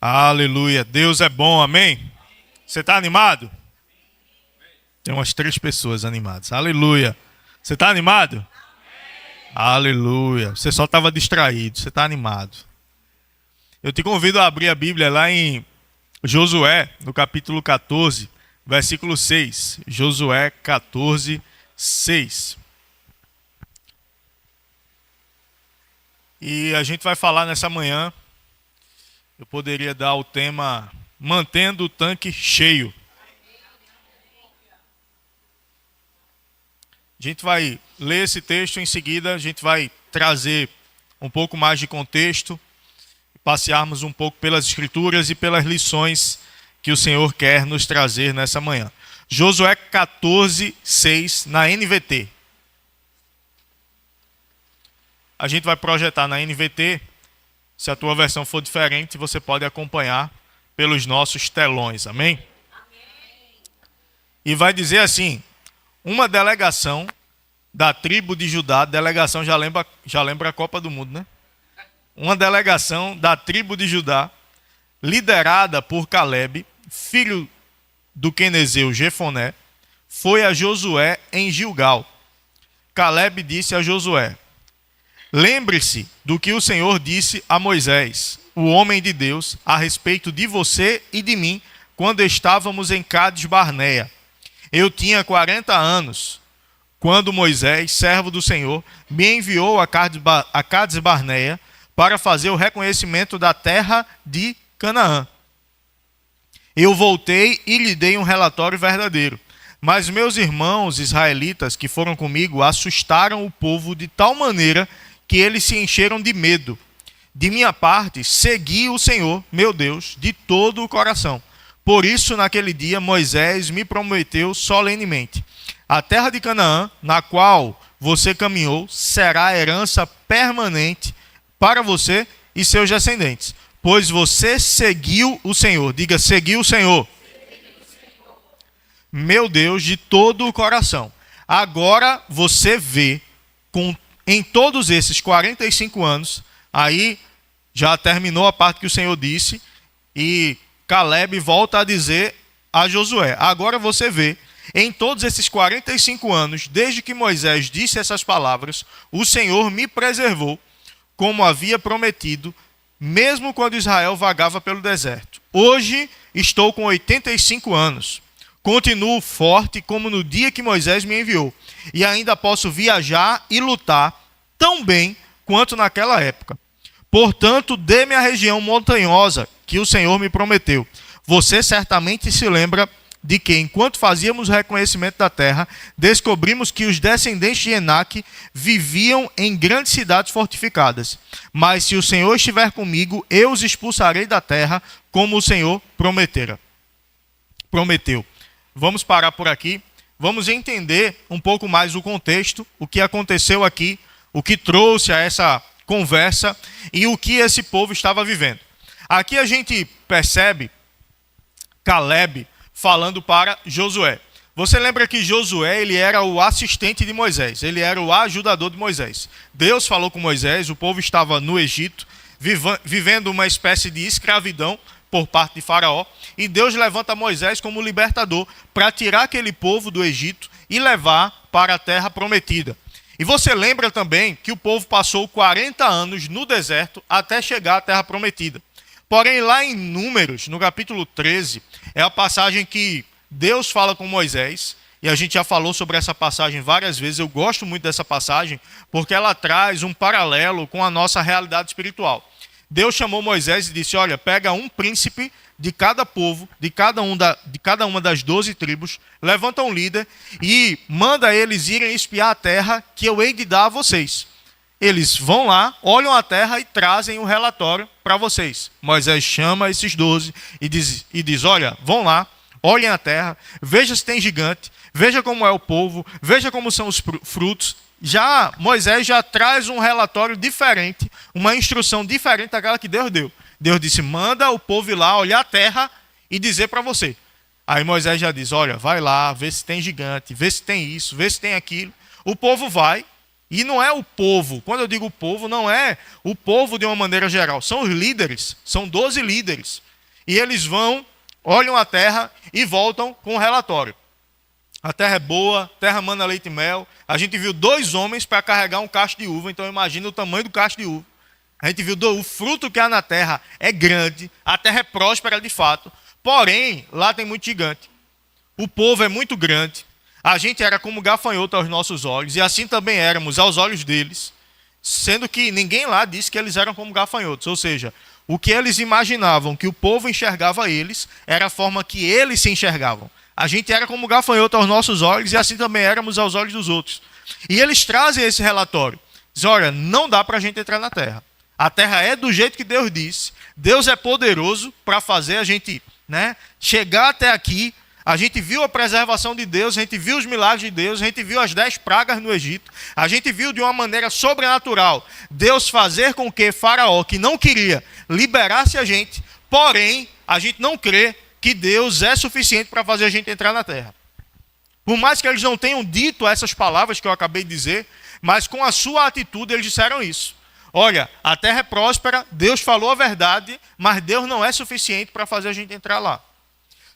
Aleluia. Deus é bom, amém? Você está animado? Tem umas 3 pessoas animadas. Aleluia. Você está animado? Aleluia. Você só estava distraído, você está animado. Eu te convido a abrir a Bíblia lá em Josué, no capítulo 14, versículo 6. Josué 14, 6. E a gente vai falar nessa manhã. Eu poderia dar o tema Mantendo o Tanque Cheio. A gente vai ler esse texto, em seguida a gente vai trazer um pouco mais de contexto, passearmos um pouco pelas escrituras e pelas lições que o Senhor quer nos trazer nessa manhã. Josué 14, 6, na NVT. A gente vai projetar na NVT. Se a tua versão for diferente, você pode acompanhar pelos nossos telões, amém? E vai dizer assim: uma delegação da tribo de Judá, delegação já lembra a Copa do Mundo, né? Uma delegação da tribo de Judá, liderada por Caleb, filho do quenezeu Jefoné, foi a Josué em Gilgal. Caleb disse a Josué: lembre-se do que o Senhor disse a Moisés, o homem de Deus, a respeito de você e de mim, quando estávamos em Cades Barneia. Eu tinha 40 anos, quando Moisés, servo do Senhor, me enviou a Cades Barneia para fazer o reconhecimento da terra de Canaã. Eu voltei e lhe dei um relatório verdadeiro. Mas meus irmãos israelitas que foram comigo assustaram o povo de tal maneira que eles se encheram de medo. De minha parte, segui o Senhor, meu Deus, de todo o coração. Por isso, naquele dia, Moisés me prometeu solenemente: a terra de Canaã, na qual você caminhou, será herança permanente para você e seus descendentes, pois você seguiu o Senhor. Diga, seguiu o Senhor. Meu Deus, de todo o coração. Agora você vê, em todos esses 45 anos, aí já terminou a parte que o Senhor disse, e Caleb volta a dizer a Josué: agora você vê, em todos esses 45 anos, desde que Moisés disse essas palavras, o Senhor me preservou, como havia prometido, mesmo quando Israel vagava pelo deserto. Hoje estou com 85 anos. Continuo forte como no dia que Moisés me enviou. E ainda posso viajar e lutar tão bem quanto naquela época. Portanto, dê-me a região montanhosa que o Senhor me prometeu. Você certamente se lembra de que, enquanto fazíamos o reconhecimento da terra, descobrimos que os descendentes de Enaque viviam em grandes cidades fortificadas. Mas se o Senhor estiver comigo, eu os expulsarei da terra, como o Senhor prometeu. Vamos parar por aqui. Vamos entender um pouco mais o contexto, o que aconteceu aqui, o que trouxe a essa conversa e o que esse povo estava vivendo. Aqui a gente percebe Caleb falando para Josué. Você lembra que Josué, ele era o assistente de Moisés, ele era o ajudador de Moisés. Deus falou com Moisés, o povo estava no Egito, vivendo uma espécie de escravidão por parte de Faraó, e Deus levanta Moisés como libertador para tirar aquele povo do Egito e levar para a terra prometida. E você lembra também que o povo passou 40 anos no deserto até chegar à terra prometida. Porém, lá em Números, no capítulo 13, é a passagem que Deus fala com Moisés, e a gente já falou sobre essa passagem várias vezes. Eu gosto muito dessa passagem, porque ela traz um paralelo com a nossa realidade espiritual. Deus chamou Moisés e disse: olha, pega um príncipe de cada povo, de cada uma das 12 tribos, levanta um líder e manda eles irem espiar a terra que eu hei de dar a vocês. Eles vão lá, olham a terra e trazem o relatório para vocês. Moisés chama esses 12 e diz: olha, vão lá, olhem a terra, veja se tem gigante, veja como é o povo, veja como são os frutos. Moisés já traz um relatório diferente, uma instrução diferente daquela que Deus deu. Deus disse: manda o povo ir lá, olhar a terra e dizer para você. Aí Moisés já diz: olha, vai lá, vê se tem gigante, vê se tem isso, vê se tem aquilo. O povo vai. E não é o povo, quando eu digo povo, não é o povo de uma maneira geral, são os líderes, são 12 líderes E eles vão, olham a terra e voltam com um relatório. A terra é boa, terra mana leite e mel. A gente viu 2 homens para carregar um cacho de uva, então imagina o tamanho do cacho de uva. A gente viu o fruto que há na terra é grande, a terra é próspera de fato, porém, lá tem muito gigante. O povo é muito grande, a gente era como gafanhoto aos nossos olhos, e assim também éramos aos olhos deles, sendo que ninguém lá disse que eles eram como gafanhotos, ou seja, o que eles imaginavam que o povo enxergava eles, era a forma que eles se enxergavam. A gente era como gafanhoto aos nossos olhos, e assim também éramos aos olhos dos outros. E eles trazem esse relatório. Dizem, olha, não dá para a gente entrar na terra. A terra é do jeito que Deus disse. Deus é poderoso para fazer a gente, chegar até aqui. A gente viu a preservação de Deus, a gente viu os milagres de Deus, a gente viu as 10 pragas no Egito. A gente viu de uma maneira sobrenatural Deus fazer com que Faraó, que não queria, liberasse a gente. Porém, a gente não crê que Deus é suficiente para fazer a gente entrar na terra. Por mais que eles não tenham dito essas palavras que eu acabei de dizer, mas com a sua atitude eles disseram isso. Olha, a terra é próspera, Deus falou a verdade, mas Deus não é suficiente para fazer a gente entrar lá.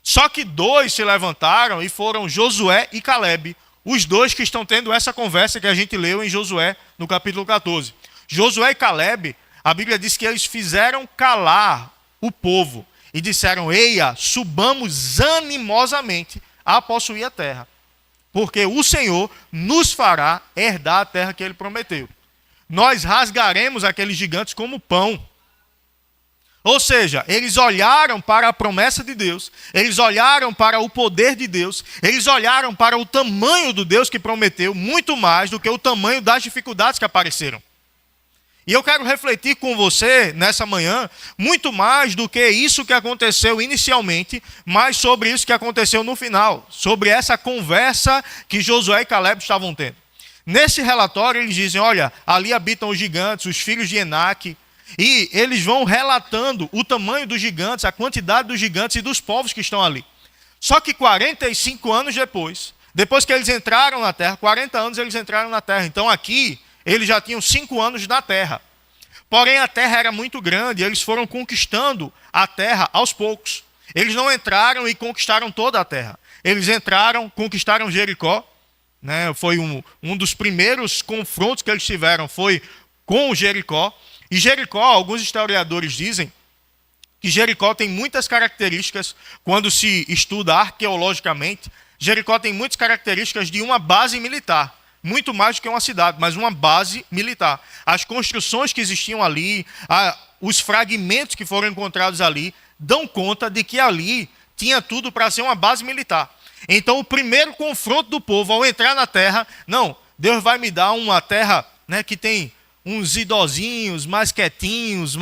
Só que 2 se levantaram e foram Josué e Calebe, os 2 que estão tendo essa conversa que a gente leu em Josué, no capítulo 14. Josué e Calebe, a Bíblia diz que eles fizeram calar o povo e disseram, eia, subamos animosamente a possuir a terra, porque o Senhor nos fará herdar a terra que Ele prometeu. Nós rasgaremos aqueles gigantes como pão. Ou seja, eles olharam para a promessa de Deus, eles olharam para o poder de Deus, eles olharam para o tamanho do Deus que prometeu, muito mais do que o tamanho das dificuldades que apareceram. E eu quero refletir com você nessa manhã, muito mais do que isso que aconteceu inicialmente, mas sobre isso que aconteceu no final, sobre essa conversa que Josué e Calebe estavam tendo. Nesse relatório eles dizem, olha, ali habitam os gigantes, os filhos de Enaque, e eles vão relatando o tamanho dos gigantes, a quantidade dos gigantes e dos povos que estão ali. Só que 45 anos depois que eles entraram na terra, 40 anos eles entraram na terra. Então aqui, eles já tinham 5 anos na terra. Porém, a terra era muito grande, e eles foram conquistando a terra aos poucos. Eles não entraram e conquistaram toda a terra. Eles entraram, conquistaram Jericó. Foi um dos primeiros confrontos que eles tiveram, foi com Jericó. E Jericó, alguns historiadores dizem que Jericó tem muitas características, quando se estuda arqueologicamente, Jericó tem muitas características de uma base militar, muito mais do que uma cidade, mas uma base militar. As construções que existiam ali, os fragmentos que foram encontrados ali, dão conta de que ali tinha tudo para ser uma base militar. Então, o primeiro confronto do povo ao entrar na terra, não, Deus vai me dar uma terra que tem uns idosinhos, mais quietinhos,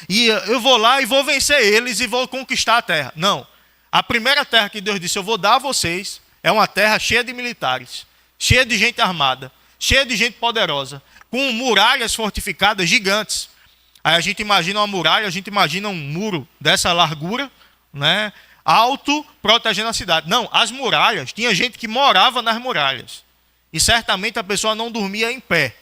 e eu vou lá e vou vencer eles e vou conquistar a terra. Não, a primeira terra que Deus disse, eu vou dar a vocês, é uma terra cheia de militares, cheia de gente armada, cheia de gente poderosa, com muralhas fortificadas gigantes. Aí a gente imagina uma muralha, a gente imagina um muro dessa largura, alto, protegendo a cidade. Não, as muralhas, tinha gente que morava nas muralhas. E certamente a pessoa não dormia em pé.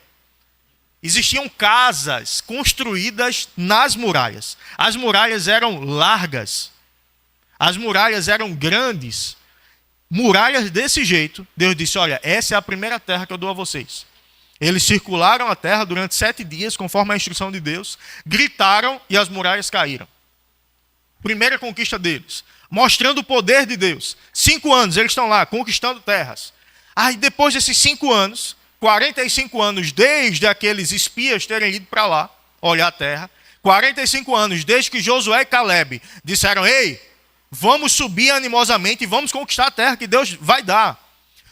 Existiam casas construídas nas muralhas. As muralhas eram largas. As muralhas eram grandes. Muralhas desse jeito, Deus disse, olha, essa é a primeira terra que eu dou a vocês. Eles circularam a terra durante 7 dias, conforme a instrução de Deus, gritaram e as muralhas caíram. Primeira conquista deles, mostrando o poder de Deus. 5 anos, eles estão lá, conquistando terras. Aí depois desses 5 anos, 45 anos desde aqueles espias terem ido para lá, olhar a terra, 45 anos desde que Josué e Calebe disseram, ei, vamos subir animosamente e vamos conquistar a terra que Deus vai dar.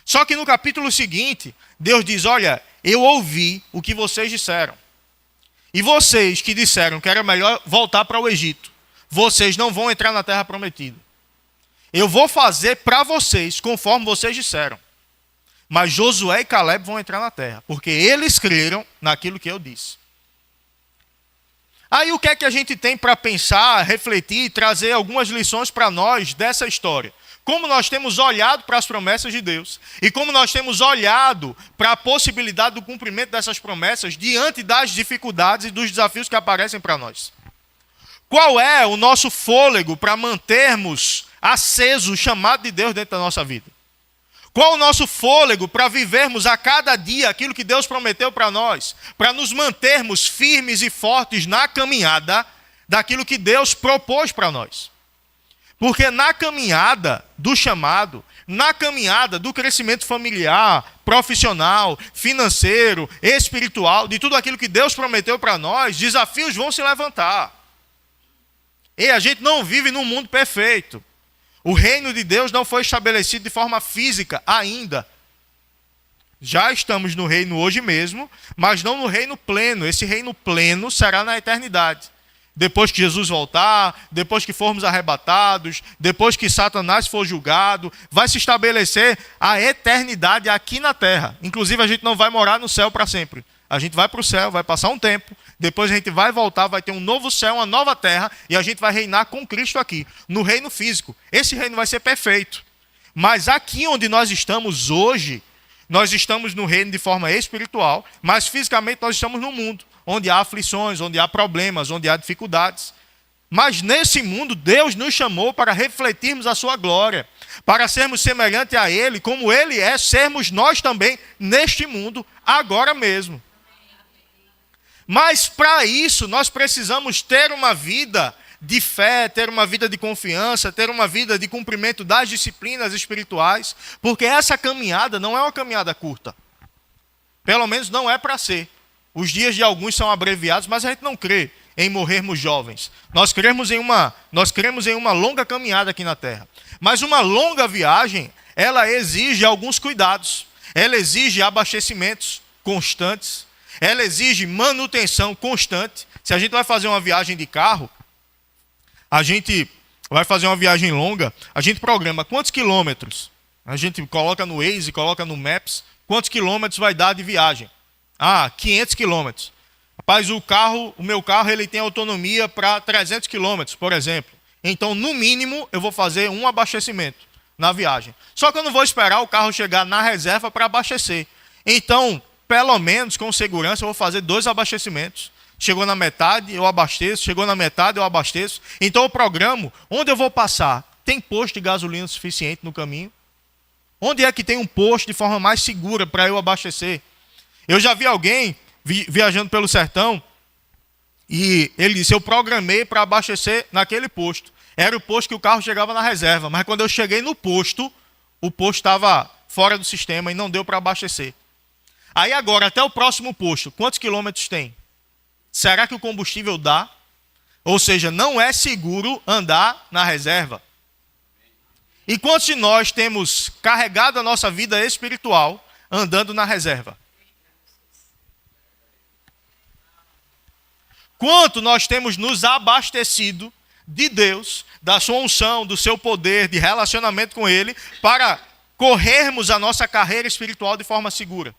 Só que no capítulo seguinte, Deus diz, olha, eu ouvi o que vocês disseram. E vocês que disseram que era melhor voltar para o Egito, vocês não vão entrar na terra prometida. Eu vou fazer para vocês conforme vocês disseram. Mas Josué e Calebe vão entrar na terra, porque eles creram naquilo que eu disse. Aí o que é que a gente tem para pensar, refletir e trazer algumas lições para nós dessa história? Como nós temos olhado para as promessas de Deus e como nós temos olhado para a possibilidade do cumprimento dessas promessas diante das dificuldades e dos desafios que aparecem para nós. Qual é o nosso fôlego para mantermos aceso o chamado de Deus dentro da nossa vida? Qual o nosso fôlego para vivermos a cada dia aquilo que Deus prometeu para nós? Para nos mantermos firmes e fortes na caminhada daquilo que Deus propôs para nós. Porque na caminhada do chamado, na caminhada do crescimento familiar, profissional, financeiro, espiritual, de tudo aquilo que Deus prometeu para nós, desafios vão se levantar. E a gente não vive num mundo perfeito. O reino de Deus não foi estabelecido de forma física ainda. Já estamos no reino hoje mesmo, mas não no reino pleno. Esse reino pleno será na eternidade. Depois que Jesus voltar, depois que formos arrebatados, depois que Satanás for julgado, vai se estabelecer a eternidade aqui na terra. Inclusive, a gente não vai morar no céu para sempre. A gente vai para o céu, vai passar um tempo, depois a gente vai voltar, vai ter um novo céu, uma nova terra, e a gente vai reinar com Cristo aqui, no reino físico. Esse reino vai ser perfeito. Mas aqui onde nós estamos hoje, nós estamos no reino de forma espiritual, mas fisicamente nós estamos no mundo, onde há aflições, onde há problemas, onde há dificuldades. Mas nesse mundo, Deus nos chamou para refletirmos a sua glória, para sermos semelhantes a Ele, como Ele é, sermos nós também neste mundo, agora mesmo. Mas para isso, nós precisamos ter uma vida de fé, ter uma vida de confiança, ter uma vida de cumprimento das disciplinas espirituais, porque essa caminhada não é uma caminhada curta. Pelo menos não é para ser. Os dias de alguns são abreviados, mas a gente não crê em morrermos jovens. Nós cremos em uma longa caminhada aqui na Terra. Mas uma longa viagem, ela exige alguns cuidados. Ela exige abastecimentos constantes. Ela exige manutenção constante. Se a gente vai fazer uma viagem de carro, a gente vai fazer uma viagem longa, a gente programa quantos quilômetros. A gente coloca no Waze, coloca no Maps, quantos quilômetros vai dar de viagem. 500 quilômetros. Rapaz, o meu carro ele tem autonomia para 300 quilômetros, por exemplo. Então, no mínimo, eu vou fazer um abastecimento na viagem. Só que eu não vou esperar o carro chegar na reserva para abastecer. Então, pelo menos, com segurança, eu vou fazer 2 abastecimentos. Chegou na metade, eu abasteço. Chegou na metade, eu abasteço. Então, eu programo onde eu vou passar. Tem posto de gasolina suficiente no caminho? Onde é que tem um posto de forma mais segura para eu abastecer? Eu já vi alguém viajando pelo sertão e ele disse, eu programei para abastecer naquele posto. Era o posto que o carro chegava na reserva, mas quando eu cheguei no posto, o posto estava fora do sistema e não deu para abastecer. Aí agora, até o próximo posto, quantos quilômetros tem? Será que o combustível dá? Ou seja, não é seguro andar na reserva. E quantos de nós temos carregado a nossa vida espiritual andando na reserva? Quanto nós temos nos abastecido de Deus, da sua unção, do seu poder, de relacionamento com Ele, para corrermos a nossa carreira espiritual de forma segura?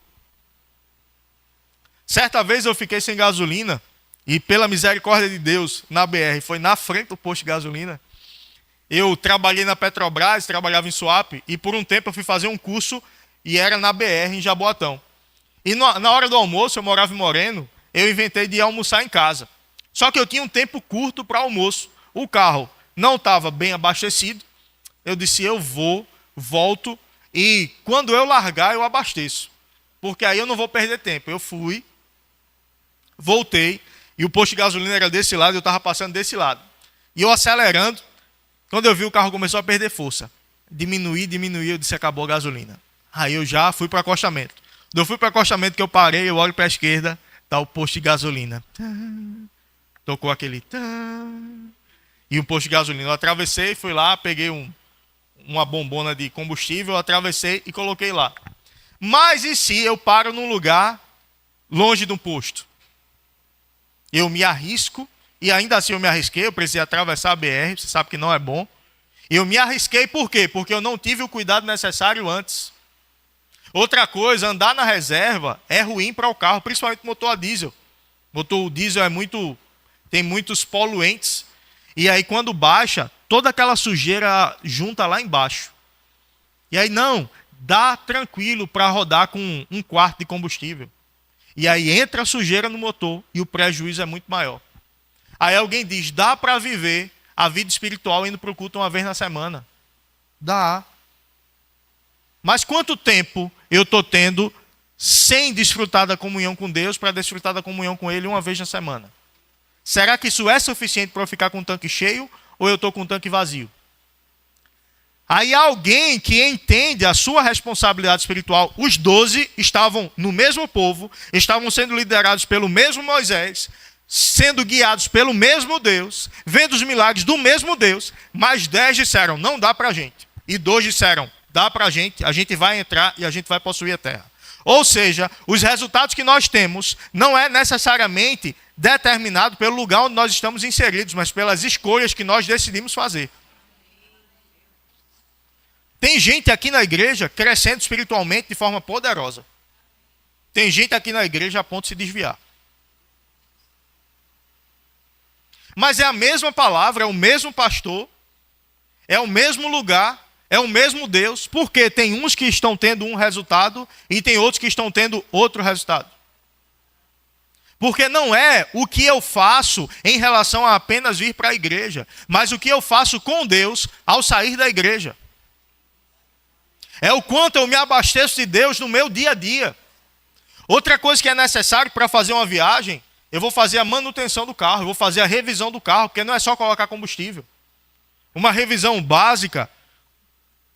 Certa vez eu fiquei sem gasolina, e pela misericórdia de Deus, na BR, foi na frente do posto de gasolina. Eu trabalhei na Petrobras, trabalhava em Suape, e por um tempo eu fui fazer um curso, e era na BR, em Jaboatão. E na hora do almoço, eu morava em Moreno, eu inventei de almoçar em casa. Só que eu tinha um tempo curto para almoço. O carro não estava bem abastecido. Eu disse, eu volto, e quando eu largar, eu abasteço. Porque aí eu não vou perder tempo. Eu fui, voltei, e o posto de gasolina era desse lado, eu estava passando desse lado. E eu acelerando, quando eu vi o carro começou a perder força. Diminuí, eu disse, acabou a gasolina. Aí eu já fui para o acostamento. Quando eu fui para o acostamento que eu parei, eu olho para a esquerda, está o posto de gasolina. Tocou aquele... E um posto de gasolina. Eu atravessei, fui lá, peguei uma bombona de combustível, atravessei e coloquei lá. Mas e se eu paro num lugar longe de um posto? Eu me arrisco, e ainda assim eu me arrisquei, eu precisei atravessar a BR, você sabe que não é bom. Eu me arrisquei por quê? Porque eu não tive o cuidado necessário antes. Outra coisa, andar na reserva é ruim para o carro, principalmente motor a diesel. Motor diesel tem muitos poluentes. E aí quando baixa, toda aquela sujeira junta lá embaixo. E aí não, dá tranquilo para rodar com 1/4 de combustível. E aí entra a sujeira no motor e o prejuízo é muito maior. Aí alguém diz, dá para viver a vida espiritual indo para o culto uma vez na semana. Dá. Mas quanto tempo eu estou tendo sem desfrutar da comunhão com Deus para desfrutar da comunhão com Ele uma vez na semana? Será que isso é suficiente para eu ficar com o tanque cheio ou eu estou com o tanque vazio? Aí alguém que entende a sua responsabilidade espiritual, os 12 estavam no mesmo povo, estavam sendo liderados pelo mesmo Moisés, sendo guiados pelo mesmo Deus, vendo os milagres do mesmo Deus, mas 10 disseram, não dá para a gente. E 2 disseram, dá para a gente vai entrar e a gente vai possuir a terra. Ou seja, os resultados que nós temos não é necessariamente determinado pelo lugar onde nós estamos inseridos, mas pelas escolhas que nós decidimos fazer. Tem gente aqui na igreja crescendo espiritualmente de forma poderosa. Tem gente aqui na igreja a ponto de se desviar. Mas é a mesma palavra, é o mesmo pastor, é o mesmo lugar, é o mesmo Deus, porque tem uns que estão tendo um resultado e tem outros que estão tendo outro resultado. Porque não é o que eu faço em relação a apenas vir para a igreja, mas o que eu faço com Deus ao sair da igreja. É o quanto eu me abasteço de Deus no meu dia a dia. Outra coisa que é necessário para fazer uma viagem, eu vou fazer a manutenção do carro, eu vou fazer a revisão do carro, porque não é só colocar combustível. Uma revisão básica,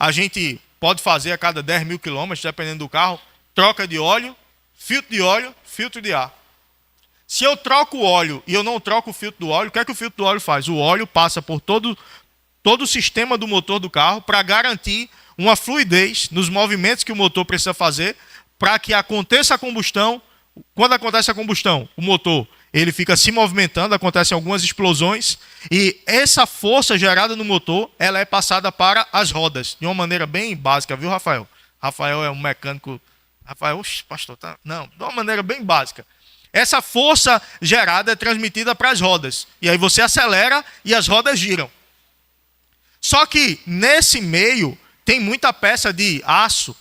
a gente pode fazer a cada 10 mil quilômetros, dependendo do carro, troca de óleo, filtro de ar. Se eu troco o óleo e eu não troco o filtro do óleo, o que é que o filtro do óleo faz? O óleo passa por todo o sistema do motor do carro para garantir uma fluidez nos movimentos que o motor precisa fazer para que aconteça a combustão. Quando acontece a combustão, o motor ele fica se movimentando, acontecem algumas explosões e essa força gerada no motor ela é passada para as rodas, de uma maneira bem básica, viu, Rafael? Rafael é um mecânico. Rafael, pastor, tá? Não, de uma maneira bem básica. Essa força gerada é transmitida para as rodas. E aí você acelera e as rodas giram. Só que nesse meio tem muita peça de aço.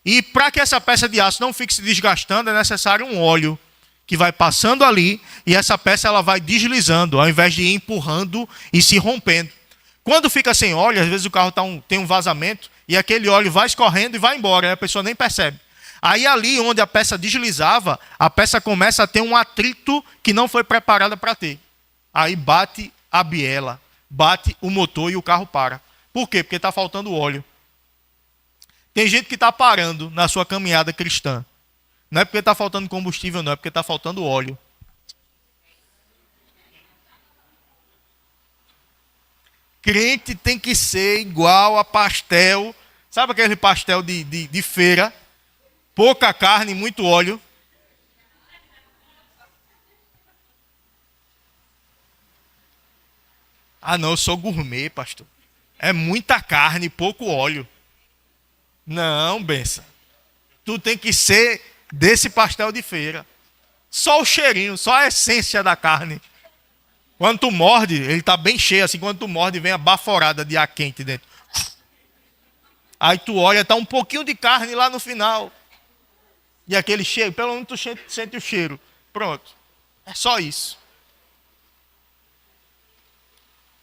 E para que essa peça de aço não fique se desgastando, é necessário um óleo que vai passando ali e essa peça ela vai deslizando, ao invés de ir empurrando e se rompendo. Quando fica sem óleo, às vezes o carro tem um vazamento e aquele óleo vai escorrendo e vai embora, e a pessoa nem percebe. Aí ali onde a peça deslizava, a peça começa a ter um atrito que não foi preparada para ter. Aí bate a biela, bate o motor e o carro para. Por quê? Porque está faltando óleo. Tem gente que está parando na sua caminhada cristã. Não é porque está faltando combustível, não, é porque está faltando óleo. Crente tem que ser igual a pastel. Sabe aquele pastel de feira? Pouca carne, muito óleo. Ah, não, eu sou gourmet, pastor. É muita carne, pouco óleo. Não, benção. Tu tem que ser desse pastel de feira. Só o cheirinho, só a essência da carne. Quando tu morde, ele está bem cheio, assim, quando tu morde, vem a baforada de ar quente dentro. Aí tu olha, está um pouquinho de carne lá no final. E aquele cheiro, pelo menos tu sente o cheiro. Pronto. É só isso.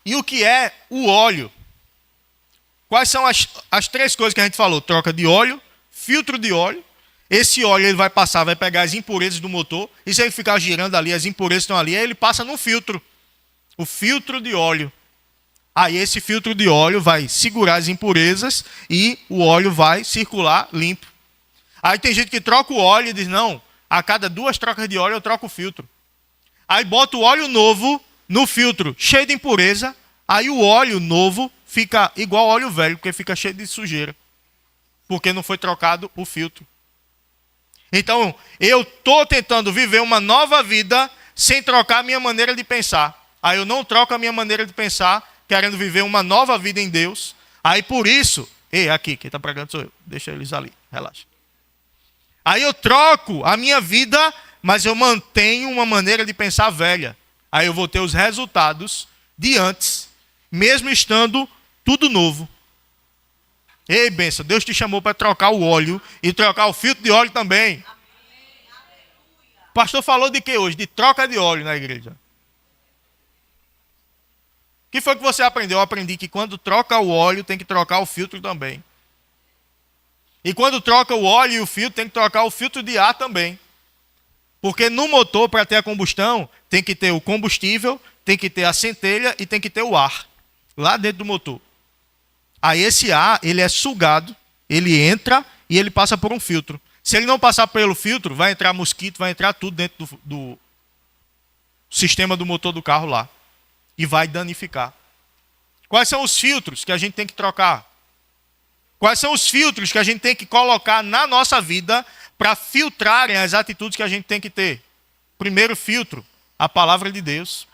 E o que é o óleo? Quais são as 3 coisas que a gente falou? Troca de óleo, filtro de óleo. Esse óleo ele vai passar, vai pegar as impurezas do motor. E se ele ficar girando ali, as impurezas estão ali, aí ele passa no filtro. O filtro de óleo. Aí esse filtro de óleo vai segurar as impurezas e o óleo vai circular limpo. Aí tem gente que troca o óleo e diz, não, a cada 2 trocas de óleo eu troco o filtro. Aí bota o óleo novo no filtro, cheio de impureza. Aí o óleo novo fica igual ao óleo velho, porque fica cheio de sujeira. Porque não foi trocado o filtro. Então, eu estou tentando viver uma nova vida sem trocar a minha maneira de pensar. Aí eu não troco a minha maneira de pensar, querendo viver uma nova vida em Deus. Aí por isso, aqui, quem está pregando sou eu. Deixa eles ali, relaxa. Aí eu troco a minha vida, mas eu mantenho uma maneira de pensar velha. Aí eu vou ter os resultados de antes, mesmo estando tudo novo. Ei, benção, Deus te chamou para trocar o óleo e trocar o filtro de óleo também. O pastor falou de que hoje? De troca de óleo na igreja. que foi que você aprendeu? Eu aprendi que quando troca o óleo, tem que trocar o filtro também. E quando troca o óleo e o filtro, tem que trocar o filtro de ar também. Porque no motor, para ter a combustão, tem que ter o combustível, tem que ter a centelha e tem que ter o ar. Lá dentro do motor. Aí esse ar, ele é sugado, ele entra e ele passa por um filtro. Se ele não passar pelo filtro, vai entrar mosquito, vai entrar tudo dentro do sistema do motor do carro lá. E vai danificar. Quais são os filtros que a gente tem que trocar? Quais são os filtros que a gente tem que colocar na nossa vida para filtrarem as atitudes que a gente tem que ter? Primeiro filtro, a palavra de Deus.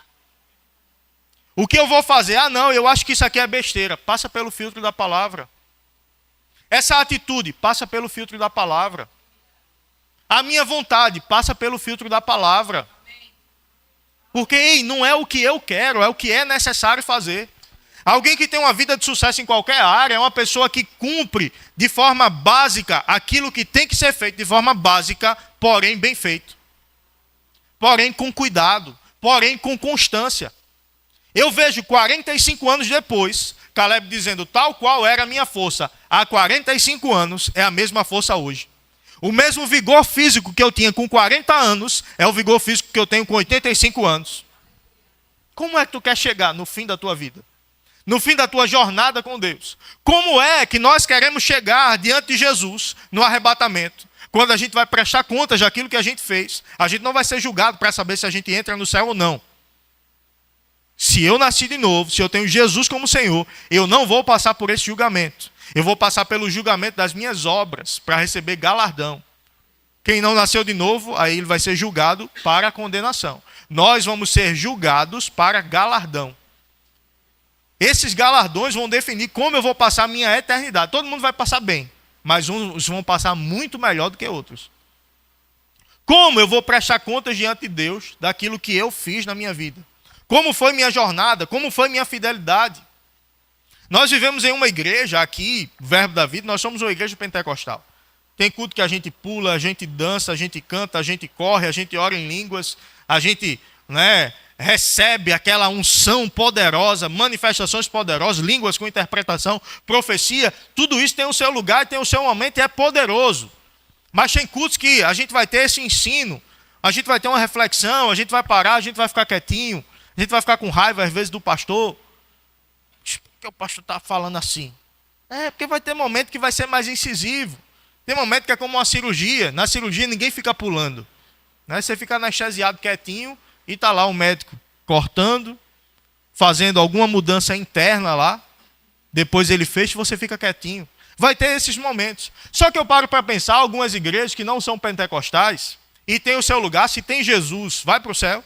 O que eu vou fazer? Ah, não, eu acho que isso aqui é besteira. Passa pelo filtro da palavra. Essa atitude, passa pelo filtro da palavra. A minha vontade, passa pelo filtro da palavra. Porque não é o que eu quero, é o que é necessário fazer. Alguém que tem uma vida de sucesso em qualquer área é uma pessoa que cumpre de forma básica aquilo que tem que ser feito de forma básica, porém bem feito. Porém com cuidado, porém com constância. Eu vejo 45 anos depois, Caleb dizendo, tal qual era a minha força há 45 anos, é a mesma força hoje. O mesmo vigor físico que eu tinha com 40 anos, é o vigor físico que eu tenho com 85 anos. Como é que tu quer chegar no fim da tua vida? No fim da tua jornada com Deus? Como é que nós queremos chegar diante de Jesus no arrebatamento? Quando a gente vai prestar contas daquilo que a gente fez, a gente não vai ser julgado para saber se a gente entra no céu ou não. Se eu nasci de novo, se eu tenho Jesus como Senhor, eu não vou passar por esse julgamento. Eu vou passar pelo julgamento das minhas obras para receber galardão. Quem não nasceu de novo, aí ele vai ser julgado para a condenação. Nós vamos ser julgados para galardão. Esses galardões vão definir como eu vou passar a minha eternidade. Todo mundo vai passar bem, mas uns vão passar muito melhor do que outros. Como eu vou prestar contas diante de Deus daquilo que eu fiz na minha vida? Como foi minha jornada? Como foi minha fidelidade? Nós vivemos em uma igreja aqui, Verbo da Vida, nós somos uma igreja pentecostal. Tem culto que a gente pula, a gente dança, a gente canta, a gente corre, a gente ora em línguas, a gente recebe aquela unção poderosa, manifestações poderosas, línguas com interpretação, profecia. Tudo isso tem o seu lugar, tem o seu momento e é poderoso. Mas tem cultos que a gente vai ter esse ensino, a gente vai ter uma reflexão, a gente vai parar, a gente vai ficar quietinho, a gente vai ficar com raiva às vezes do pastor. Por que o pastor está falando assim? Porque vai ter momento que vai ser mais incisivo. Tem momento que é como uma cirurgia. Na cirurgia ninguém fica pulando. Você fica anestesiado quietinho e está lá o médico cortando, fazendo alguma mudança interna lá. Depois ele fecha e você fica quietinho. Vai ter esses momentos. Só que eu paro para pensar, algumas igrejas que não são pentecostais e tem o seu lugar, se tem Jesus, vai para o céu.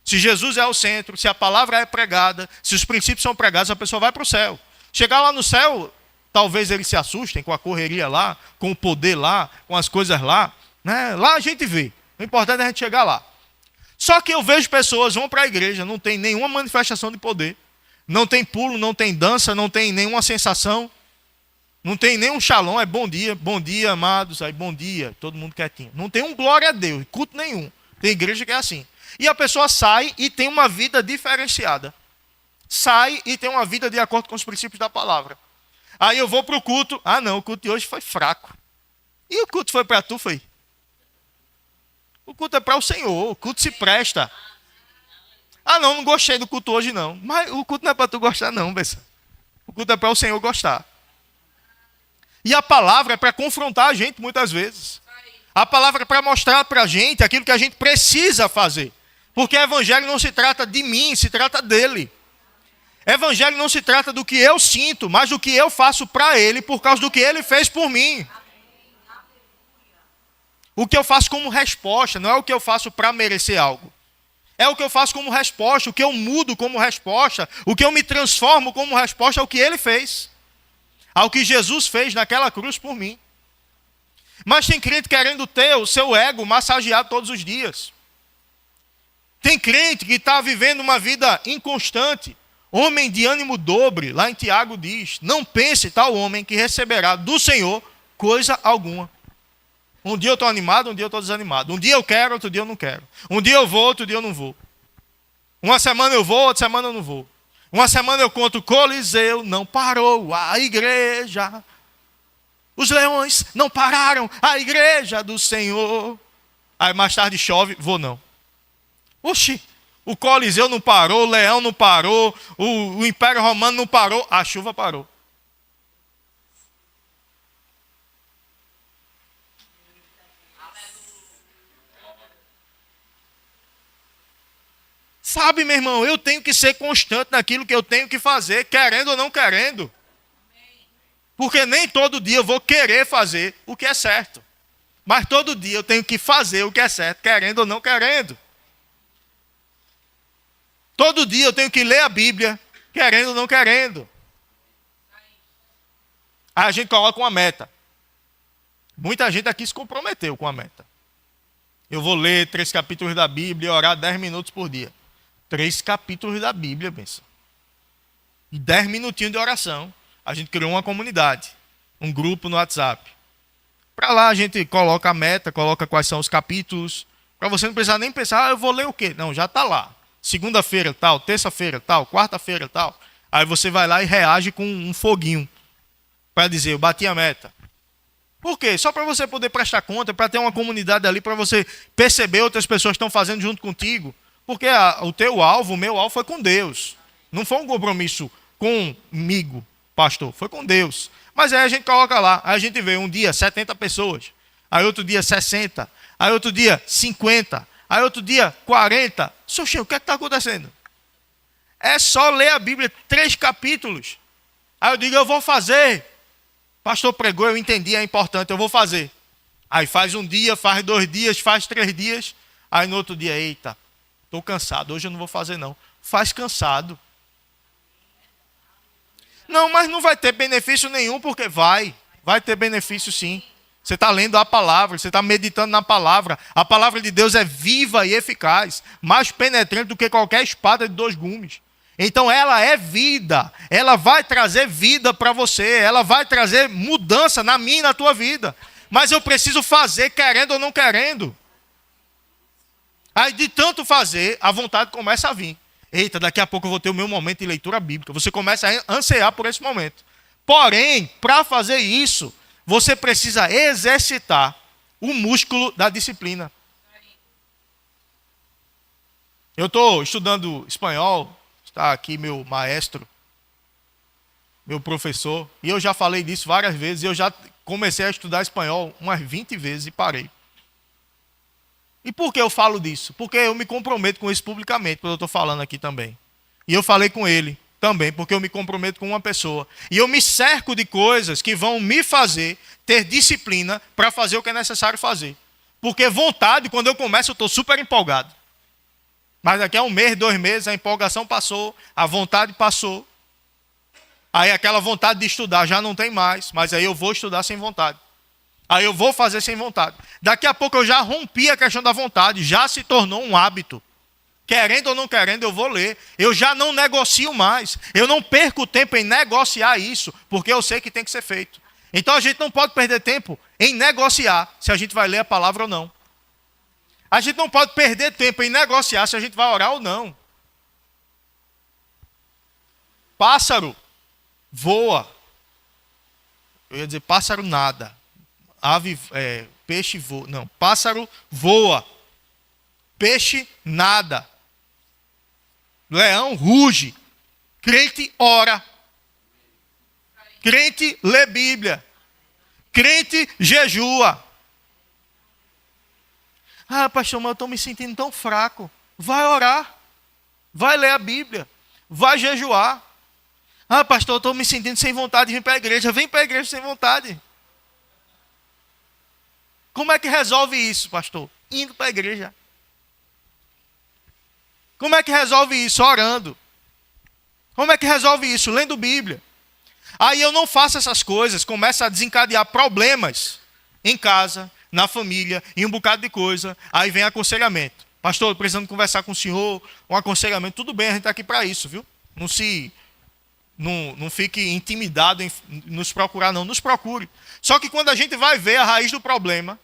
Se Jesus é o centro, se a palavra é pregada, se os princípios são pregados, a pessoa vai para o céu. Chegar lá no céu, talvez eles se assustem com a correria lá, com o poder lá, com as coisas lá. Lá a gente vê. O importante é a gente chegar lá. Só que eu vejo pessoas vão para a igreja, não tem nenhuma manifestação de poder. Não tem pulo, não tem dança, não tem nenhuma sensação. Não tem nenhum shalom, é bom dia, amados, aí bom dia, todo mundo quietinho. Não tem um glória a Deus, culto nenhum. Tem igreja que é assim. E a pessoa sai e tem uma vida diferenciada. Sai e tem uma vida de acordo com os princípios da palavra. Aí eu vou para o culto. Ah, não, o culto de hoje foi fraco. E o culto foi para tu, foi? O culto é para o Senhor, o culto se presta. Ah, não gostei do culto hoje não. Mas o culto não é para tu gostar não, Bessa. O culto é para o Senhor gostar. E a palavra é para confrontar a gente muitas vezes. A palavra é para mostrar para a gente aquilo que a gente precisa fazer. Porque evangelho não se trata de mim, se trata dele. Evangelho não se trata do que eu sinto, mas do que eu faço para ele por causa do que ele fez por mim. O que eu faço como resposta, não é o que eu faço para merecer algo. É o que eu faço como resposta, o que eu mudo como resposta, o que eu me transformo como resposta ao que ele fez. Ao que Jesus fez naquela cruz por mim. Mas tem crente querendo ter o seu ego massageado todos os dias. Tem crente que está vivendo uma vida inconstante. Homem de ânimo dobre, lá em Tiago diz, não pense tal homem que receberá do Senhor coisa alguma. Um dia eu estou animado, um dia eu estou desanimado. Um dia eu quero, outro dia eu não quero. Um dia eu vou, outro dia eu não vou. Uma semana eu vou, outra semana eu não vou. Uma semana eu conto, o Coliseu não parou, a igreja. Os leões não pararam, a igreja do Senhor. Aí mais tarde chove, vou não. Oxi, o Coliseu não parou, o leão não parou, o Império Romano não parou, a chuva parou. Sabe, meu irmão, eu tenho que ser constante naquilo que eu tenho que fazer, querendo ou não querendo. Porque nem todo dia eu vou querer fazer o que é certo. Mas todo dia eu tenho que fazer o que é certo, querendo ou não querendo. Todo dia eu tenho que ler a Bíblia, querendo ou não querendo. Aí a gente coloca uma meta. Muita gente aqui se comprometeu com a meta. Eu vou ler 3 capítulos da Bíblia e orar 10 minutos por dia. 3 capítulos da Bíblia, pensa. E 10 minutinhos de oração. A gente criou uma comunidade, um grupo no WhatsApp. Para lá a gente coloca a meta, coloca quais são os capítulos. Para você não precisar nem pensar, eu vou ler o quê? Não, já está lá. Segunda-feira tal, terça-feira tal, quarta-feira tal. Aí você vai lá e reage com um foguinho. Para dizer, eu bati a meta. Por quê? Só para você poder prestar conta, para ter uma comunidade ali, para você perceber outras pessoas que estão fazendo junto contigo. Porque o teu alvo, o meu alvo foi com Deus. Não foi um compromisso comigo, pastor, foi com Deus. Mas aí a gente coloca lá, aí a gente vê um dia 70 pessoas, aí outro dia 60, aí outro dia 50, aí outro dia 40. Xoxê, o que é que está acontecendo? É só ler a Bíblia, 3 capítulos. Aí eu digo, eu vou fazer. Pastor pregou, eu entendi, é importante, eu vou fazer. Aí faz um dia, faz 2 dias, faz 3 dias. Aí no outro dia, eita, estou cansado, hoje eu não vou fazer não. Faz cansado. Não, mas não vai ter benefício nenhum, porque vai ter benefício sim. Você está lendo a palavra, você está meditando na palavra. A palavra de Deus é viva e eficaz, mais penetrante do que qualquer espada de 2 gumes. Então ela é vida, ela vai trazer vida para você, ela vai trazer mudança na minha e na tua vida. Mas eu preciso fazer querendo ou não querendo. Aí de tanto fazer, a vontade começa a vir. Eita, daqui a pouco eu vou ter o meu momento de leitura bíblica. Você começa a ansiar por esse momento. Porém, para fazer isso, você precisa exercitar o músculo da disciplina. Eu estou estudando espanhol, está aqui meu maestro, meu professor, e eu já falei disso várias vezes, eu já comecei a estudar espanhol umas 20 vezes e parei. E por que eu falo disso? Porque eu me comprometo com isso publicamente, quando eu estou falando aqui também. E eu falei com ele também, porque eu me comprometo com uma pessoa. E eu me cerco de coisas que vão me fazer ter disciplina para fazer o que é necessário fazer. Porque vontade, quando eu começo, eu estou super empolgado. Mas daqui a 1 mês, 2 meses, a empolgação passou, a vontade passou. Aí aquela vontade de estudar já não tem mais, mas aí eu vou estudar sem vontade. Aí eu vou fazer sem vontade. Daqui a pouco eu já rompi a questão da vontade, já se tornou um hábito. Querendo ou não querendo, eu vou ler. Eu já não negocio mais. Eu não perco tempo em negociar isso, porque eu sei que tem que ser feito. Então a gente não pode perder tempo em negociar se a gente vai ler a palavra ou não. A gente não pode perder tempo em negociar se a gente vai orar ou não. Pássaro voa. Eu ia dizer pássaro nada. Peixe voa. Não, pássaro voa. Peixe nada. Leão ruge. Crente ora. Crente lê Bíblia. Crente jejua. Ah, pastor, mas eu estou me sentindo tão fraco. Vai orar. Vai ler a Bíblia. Vai jejuar. Ah, pastor, eu estou me sentindo sem vontade de vir para a igreja. Vem para a igreja sem vontade. Como é que resolve isso, pastor? Indo para a igreja. Como é que resolve isso? Orando. Como é que resolve isso? Lendo Bíblia. Aí eu não faço essas coisas, começo a desencadear problemas em casa, na família, em um bocado de coisa. Aí vem aconselhamento. Pastor, precisando conversar com o senhor, um aconselhamento. Tudo bem, a gente está aqui para isso, viu? Não fique intimidado em nos procurar, não. Nos procure. Só que quando a gente vai ver a raiz do problema,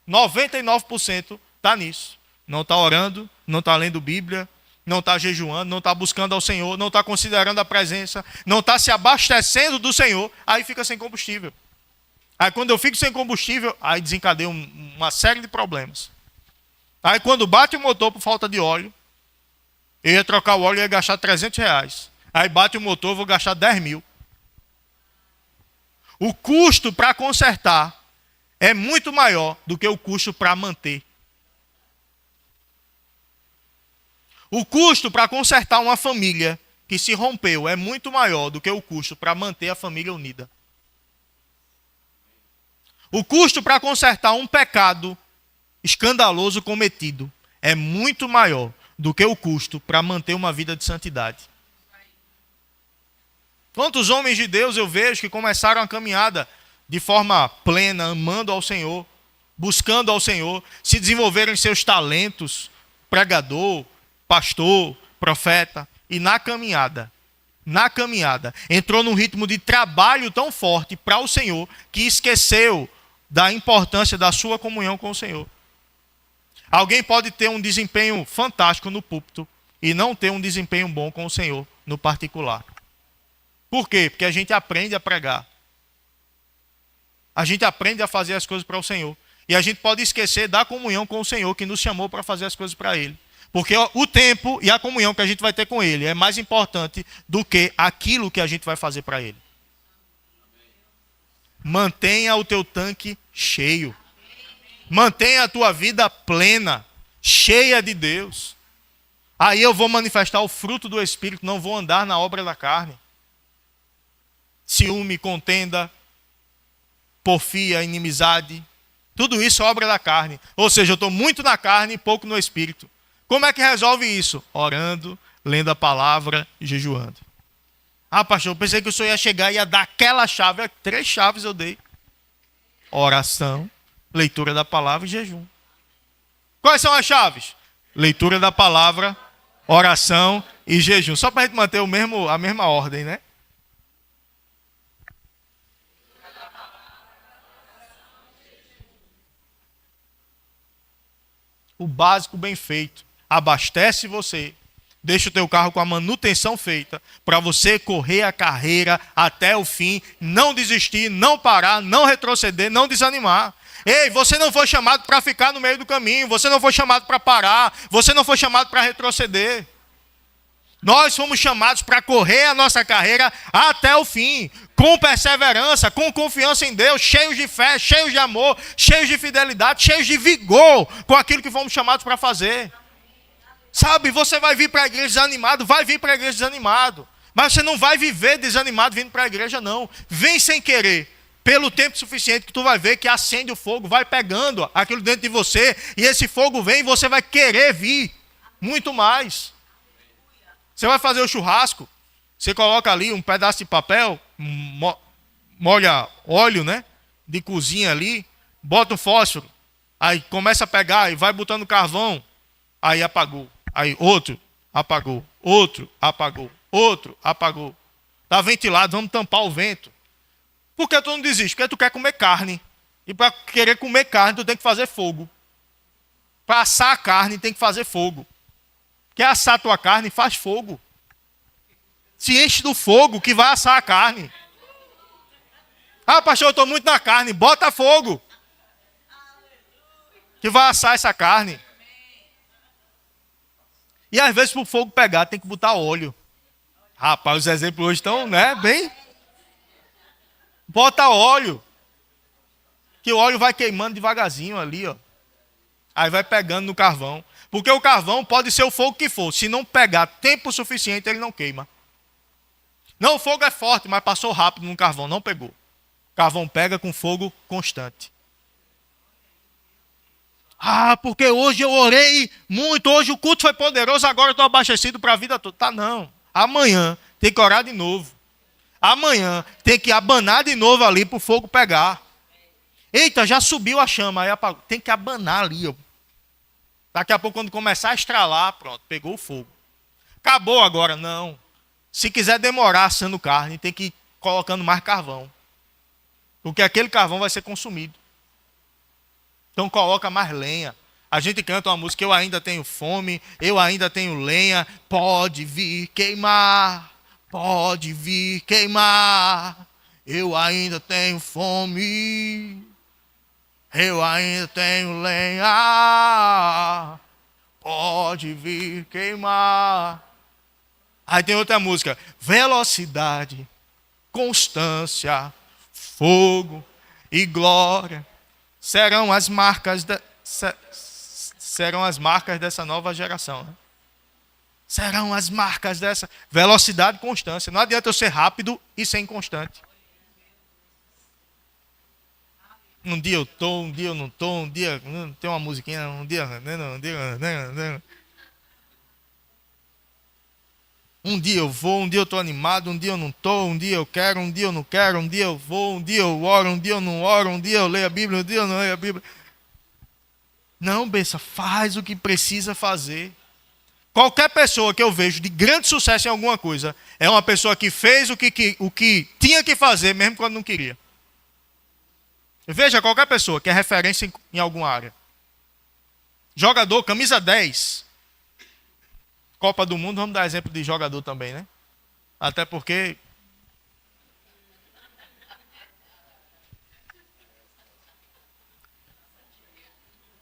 99% está nisso. Não está orando, não está lendo Bíblia, não está jejuando, não está buscando ao Senhor, não está considerando a presença, não está se abastecendo do Senhor, aí fica sem combustível. Aí quando eu fico sem combustível, aí desencadeia uma série de problemas. Aí quando bate o motor por falta de óleo, eu ia trocar o óleo e ia gastar R$300. Aí bate o motor, eu vou gastar 10 mil. O custo para consertar é muito maior do que o custo para manter. O custo para consertar uma família que se rompeu é muito maior do que o custo para manter a família unida. O custo para consertar um pecado escandaloso cometido é muito maior do que o custo para manter uma vida de santidade. Quantos homens de Deus eu vejo que começaram a caminhada de forma plena, amando ao Senhor, buscando ao Senhor, se desenvolveram em seus talentos, pregador, pastor, profeta, e na caminhada, entrou num ritmo de trabalho tão forte para o Senhor que esqueceu da importância da sua comunhão com o Senhor. Alguém pode ter um desempenho fantástico no púlpito e não ter um desempenho bom com o Senhor no particular. Por quê? Porque a gente aprende a pregar. A gente aprende a fazer as coisas para o Senhor. E a gente pode esquecer da comunhão com o Senhor que nos chamou para fazer as coisas para Ele. Porque o tempo e a comunhão que a gente vai ter com Ele é mais importante do que aquilo que a gente vai fazer para Ele. Mantenha o teu tanque cheio. Mantenha a tua vida plena, cheia de Deus. Aí eu vou manifestar o fruto do Espírito, não vou andar na obra da carne. Ciúme, contenda, porfia, inimizade. Tudo isso é obra da carne. Ou seja, eu estou muito na carne e pouco no Espírito. Como é que resolve isso? Orando, lendo a palavra e jejuando. Ah, pastor, eu pensei que o senhor ia chegar e ia dar aquela chave. 3 chaves eu dei. Oração, leitura da palavra e jejum. Quais são as chaves? Leitura da palavra, oração e jejum. Só para a gente manter a mesma ordem, né? O básico bem feito. Abastece você. Deixa o teu carro com a manutenção feita para você correr a carreira até o fim, não desistir, não parar, não retroceder, não desanimar. Ei, você não foi chamado para ficar no meio do caminho, você não foi chamado para parar, você não foi chamado para retroceder. Nós fomos chamados para correr a nossa carreira até o fim, com perseverança, com confiança em Deus, cheios de fé, cheios de amor, cheios de fidelidade, cheios de vigor com aquilo que fomos chamados para fazer. Sabe, você vai vir para a igreja desanimado, vai vir para a igreja desanimado. Mas você não vai viver desanimado vindo para a igreja, não. Vem sem querer, pelo tempo suficiente que tu vai ver que acende o fogo, vai pegando aquilo dentro de você, e esse fogo vem e você vai querer vir muito mais. Você vai fazer o churrasco, você coloca ali um pedaço de papel, molha óleo, né, de cozinha ali, bota um fósforo, aí começa a pegar e vai botando carvão, aí apagou. Aí outro apagou, outro apagou, outro apagou. Está ventilado, vamos tampar o vento. Por que tu não desiste? Porque tu quer comer carne. E para querer comer carne, tu tem que fazer fogo. Para assar a carne, tem que fazer fogo. Quer assar a tua carne? Faz fogo. Se enche do fogo que vai assar a carne. Ah, pastor, eu estou muito na carne. Bota fogo. Que vai assar essa carne. E às vezes para o fogo pegar tem que botar óleo. Rapaz, os exemplos hoje estão, né, bem... Bota óleo. Que o óleo vai queimando devagarzinho ali, ó. Aí vai pegando no carvão. Porque o carvão pode ser o fogo que for. Se não pegar tempo suficiente, ele não queima. Não, o fogo é forte, mas passou rápido no carvão, não pegou. O carvão pega com fogo constante. Ah, porque hoje eu orei muito, hoje o culto foi poderoso, agora eu estou abastecido para a vida toda. Tá, não. Amanhã tem que orar de novo. Amanhã tem que abanar de novo ali para o fogo pegar. Eita, já subiu a chama, aí apagou. Tem que abanar ali, ó. Daqui a pouco, quando começar a estralar, pronto, pegou o fogo. Acabou agora, não. Se quiser demorar assando carne, tem que ir colocando mais carvão. Porque aquele carvão vai ser consumido. Então coloca mais lenha. A gente canta uma música, eu ainda tenho fome, eu ainda tenho lenha, pode vir queimar, pode vir queimar, eu ainda tenho fome, eu ainda tenho lenha, pode vir queimar. Aí tem outra música, velocidade, constância, fogo e glória serão as marcas dessa nova geração. Né? Serão as marcas dessa velocidade e constância. Não adianta eu ser rápido e ser inconstante. Um dia eu estou, um dia eu não estou, um dia tem uma musiquinha, um dia... Um dia eu vou, um dia eu estou animado, um dia eu não estou, um dia eu quero, um dia eu não quero, um dia eu vou, um dia eu oro, um dia eu não oro, um dia eu leio a Bíblia, um dia eu não leio a Bíblia. Não, benção, faz o que precisa fazer. Qualquer pessoa que eu vejo de grande sucesso em alguma coisa, é uma pessoa que fez o que tinha que fazer, mesmo quando não queria. Veja qualquer pessoa que é referência em alguma área. Jogador, camisa 10. Copa do Mundo, vamos dar exemplo de jogador também, né? Até porque...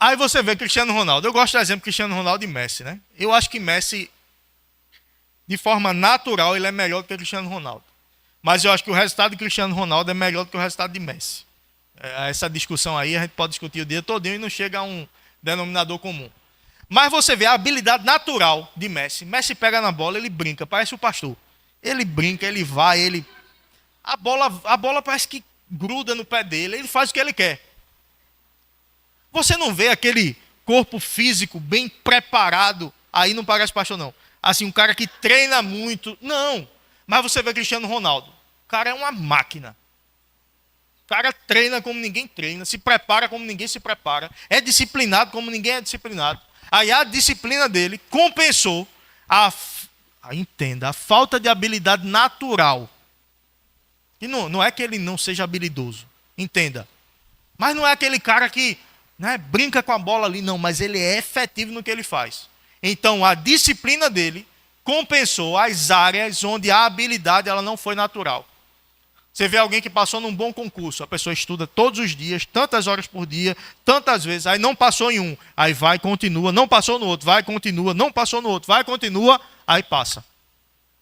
Aí você vê Cristiano Ronaldo. Eu gosto do exemplo Cristiano Ronaldo e Messi, né? Eu acho que Messi, de forma natural, ele é melhor do que Cristiano Ronaldo. Mas eu acho que o resultado de Cristiano Ronaldo é melhor do que o resultado de Messi. Essa discussão aí a gente pode discutir o dia todo e não chega a um denominador comum. Mas você vê a habilidade natural de Messi. Messi pega na bola, ele brinca, parece o pastor. Ele brinca, ele vai, ele... A bola parece que gruda no pé dele, ele faz o que ele quer. Você não vê aquele corpo físico bem preparado, aí não parece pastor não. Assim, um cara que treina muito, não. Mas você vê Cristiano Ronaldo. O cara é uma máquina. O cara treina como ninguém treina, se prepara como ninguém se prepara, é disciplinado como ninguém é disciplinado. Aí a disciplina dele compensou entenda, a falta de habilidade natural. E não é que ele não seja habilidoso, entenda. Mas não é aquele cara que brinca com a bola ali, não, mas ele é efetivo no que ele faz. Então a disciplina dele compensou as áreas onde a habilidade ela não foi natural. Você vê alguém que passou num bom concurso, a pessoa estuda todos os dias, tantas horas por dia, tantas vezes, aí não passou em um, aí vai, continua, não passou no outro, vai, continua, não passou no outro, vai, continua, aí passa.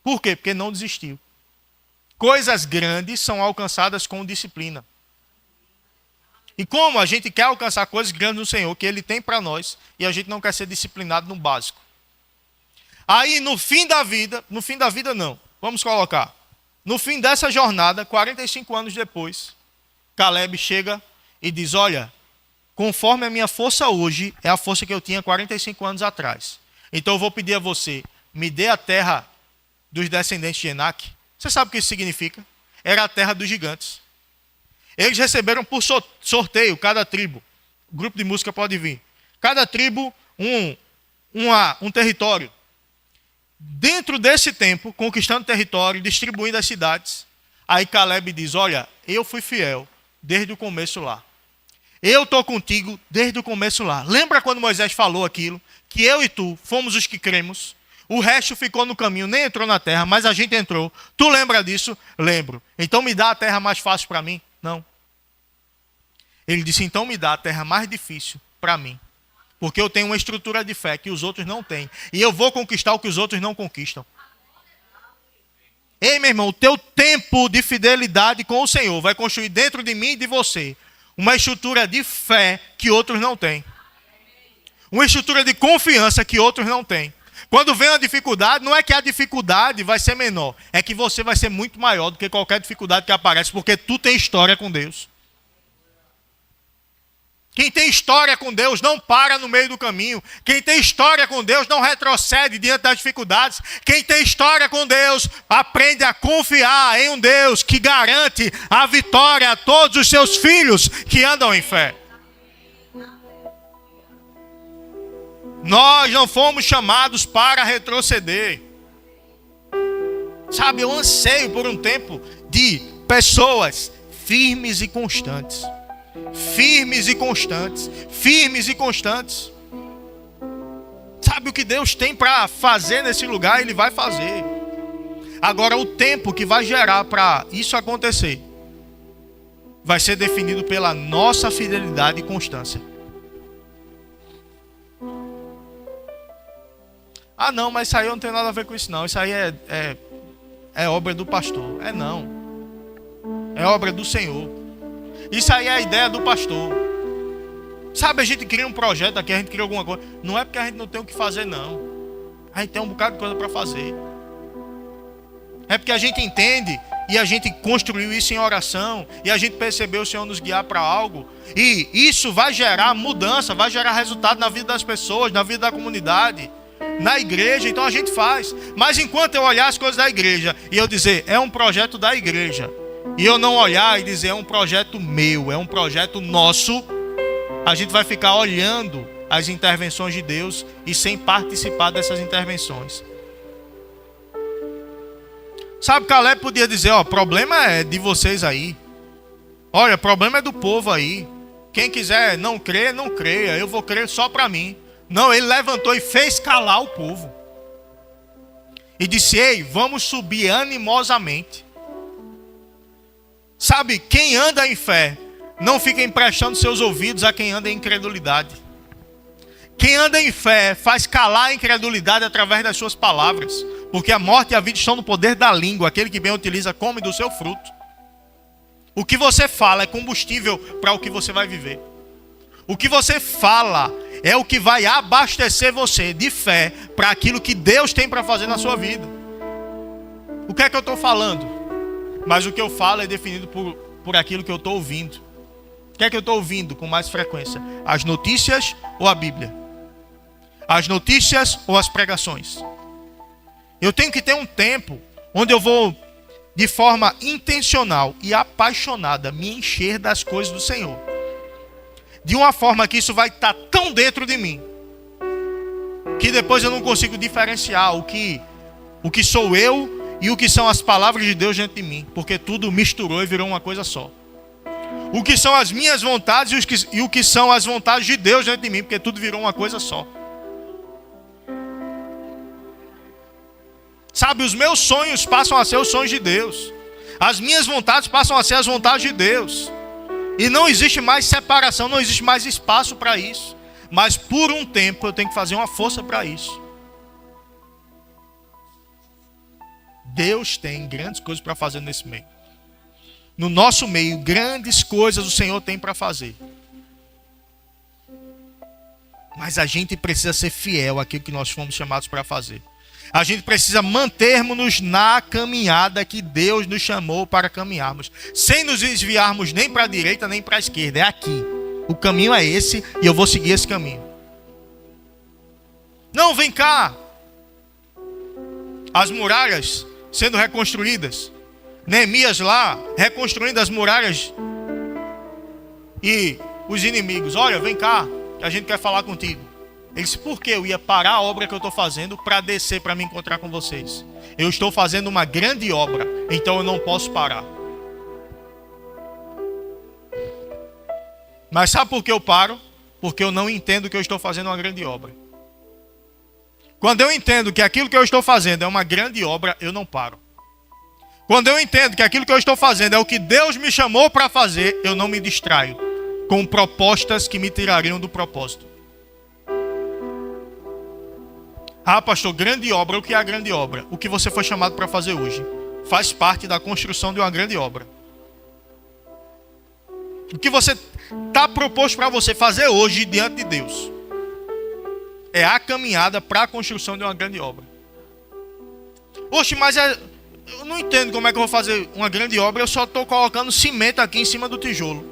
Por quê? Porque não desistiu. Coisas grandes são alcançadas com disciplina. E como a gente quer alcançar coisas grandes no Senhor, que Ele tem para nós, e a gente não quer ser disciplinado no básico. Aí no fim da vida não, vamos colocar, no fim dessa jornada, 45 anos depois, Caleb chega e diz, olha, conforme a minha força hoje, é a força que eu tinha 45 anos atrás. Então eu vou pedir a você, me dê a terra dos descendentes de Enaque. Você sabe o que isso significa? Era a terra dos gigantes. Eles receberam por sorteio, cada tribo. O grupo de música pode vir. Cada tribo, um território. Dentro desse tempo, conquistando território, distribuindo as cidades, aí Caleb diz, olha, eu fui fiel desde o começo lá. Eu estou contigo desde o começo lá. Lembra quando Moisés falou aquilo? Que eu e tu fomos os que cremos. O resto ficou no caminho, nem entrou na terra, mas a gente entrou. Tu lembra disso? Lembro. Então me dá a terra mais fácil para mim? Não. Ele disse, então me dá a terra mais difícil para mim. Porque eu tenho uma estrutura de fé que os outros não têm. E eu vou conquistar o que os outros não conquistam. Ei, meu irmão, o teu tempo de fidelidade com o Senhor vai construir dentro de mim e de você uma estrutura de fé que outros não têm. Uma estrutura de confiança que outros não têm. Quando vem a dificuldade, não é que a dificuldade vai ser menor. É que você vai ser muito maior do que qualquer dificuldade que aparece. Porque tu tem história com Deus. Quem tem história com Deus não para no meio do caminho. Quem tem história com Deus não retrocede diante das dificuldades. Quem tem história com Deus aprende a confiar em um Deus que garante a vitória a todos os seus filhos que andam em fé. Nós não fomos chamados para retroceder. Sabe, eu anseio por um tempo de pessoas firmes e constantes. Firmes e constantes. Firmes e constantes. Sabe o que Deus tem para fazer nesse lugar, Ele vai fazer. Agora, o tempo que vai gerar para isso acontecer vai ser definido pela nossa fidelidade e constância. Ah, não, mas isso aí não tem nada a ver com isso não. Isso aí é obra do pastor. Não. É obra do Senhor. Isso aí é a ideia do pastor. Sabe, a gente cria um projeto aqui, a gente cria alguma coisa. Não é porque a gente não tem o que fazer, não. A gente tem um bocado de coisa para fazer. É porque a gente entende e a gente construiu isso em oração e a gente percebeu o Senhor nos guiar para algo. E isso vai gerar mudança, vai gerar resultado na vida das pessoas, na vida da comunidade, na igreja. Então a gente faz. Mas enquanto eu olhar as coisas da igreja e eu dizer, é um projeto da igreja, e eu não olhar e dizer, é um projeto meu, é um projeto nosso, a gente vai ficar olhando as intervenções de Deus e sem participar dessas intervenções. Sabe, Caleb podia dizer, ó, problema é de vocês aí. Olha, problema é do povo aí. Quem quiser não crer, não creia. Eu vou crer só para mim. Não, ele levantou e fez calar o povo. E disse, ei, vamos subir animosamente. Sabe, quem anda em fé não fica emprestando seus ouvidos a quem anda em incredulidade. Quem anda em fé faz calar a incredulidade através das suas palavras. Porque a morte e a vida estão no poder da língua. Aquele que bem utiliza come do seu fruto. O que você fala é combustível para o que você vai viver. O que você fala é o que vai abastecer você de fé para aquilo que Deus tem para fazer na sua vida. O que é que eu estou falando? Mas o que eu falo é definido por aquilo que eu estou ouvindo. O que é que eu estou ouvindo com mais frequência? As notícias ou a Bíblia? As notícias ou as pregações? Eu tenho que ter um tempo onde eu vou, de forma intencional e apaixonada, me encher das coisas do Senhor. De uma forma que isso vai estar tão dentro de mim, que depois eu não consigo diferenciar o que sou eu e o que são as palavras de Deus dentro de mim. Porque tudo misturou e virou uma coisa só. O que são as minhas vontades e o que são as vontades de Deus dentro de mim. Porque tudo virou uma coisa só. Sabe, os meus sonhos passam a ser os sonhos de Deus. As minhas vontades passam a ser as vontades de Deus. E não existe mais separação, não existe mais espaço para isso. Mas por um tempo eu tenho que fazer uma força para isso. Deus tem grandes coisas para fazer nesse meio. No nosso meio, grandes coisas o Senhor tem para fazer. Mas a gente precisa ser fiel àquilo que nós fomos chamados para fazer. A gente precisa mantermos-nos na caminhada que Deus nos chamou para caminharmos. Sem nos desviarmos nem para a direita nem para a esquerda. É aqui. O caminho é esse e eu vou seguir esse caminho. Não, vem cá. As muralhas sendo reconstruídas. Neemias lá, reconstruindo as muralhas. E os inimigos, olha, vem cá, que a gente quer falar contigo. Ele disse, por que eu ia parar a obra que eu estou fazendo para descer para me encontrar com vocês? Eu estou fazendo uma grande obra, então eu não posso parar. Mas sabe por que eu paro? Porque eu não entendo que eu estou fazendo uma grande obra. Quando eu entendo que aquilo que eu estou fazendo é uma grande obra, eu não paro. Quando eu entendo que aquilo que eu estou fazendo é o que Deus me chamou para fazer, eu não me distraio com propostas que me tirariam do propósito. Ah, pastor, grande obra. O que é a grande obra? O que você foi chamado para fazer hoje faz parte da construção de uma grande obra. O que você está proposto para você fazer hoje diante de Deus é a caminhada para a construção de uma grande obra. Oxe, mas eu não entendo como é que eu vou fazer uma grande obra. Eu só estou colocando cimento aqui em cima do tijolo.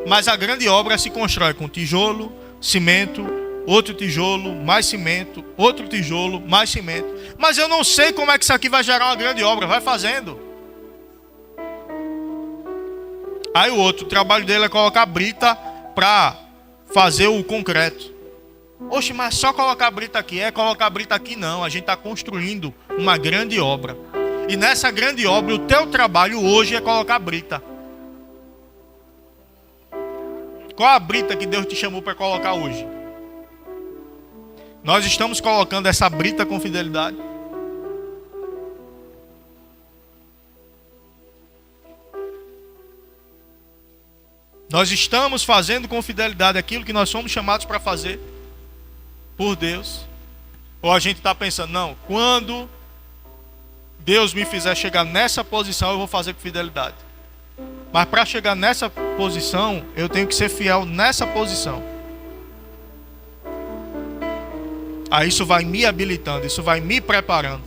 Mas a grande obra se constrói com tijolo, cimento, outro tijolo, mais cimento, outro tijolo, mais cimento. Mas eu não sei como é que isso aqui vai gerar uma grande obra. Vai fazendo. Aí o trabalho dele é colocar brita para fazer o concreto. Oxe, mas só colocar brita aqui. Colocar brita aqui não. A gente está construindo uma grande obra. E nessa grande obra, o teu trabalho hoje é colocar brita. Qual a brita que Deus te chamou para colocar hoje? Nós estamos colocando essa brita com fidelidade? Nós estamos fazendo com fidelidade aquilo que nós somos chamados para fazer por Deus? Ou a gente está pensando, não, quando Deus me fizer chegar nessa posição, eu vou fazer com fidelidade. Mas para chegar nessa posição, eu tenho que ser fiel nessa posição. Aí isso vai me habilitando, isso vai me preparando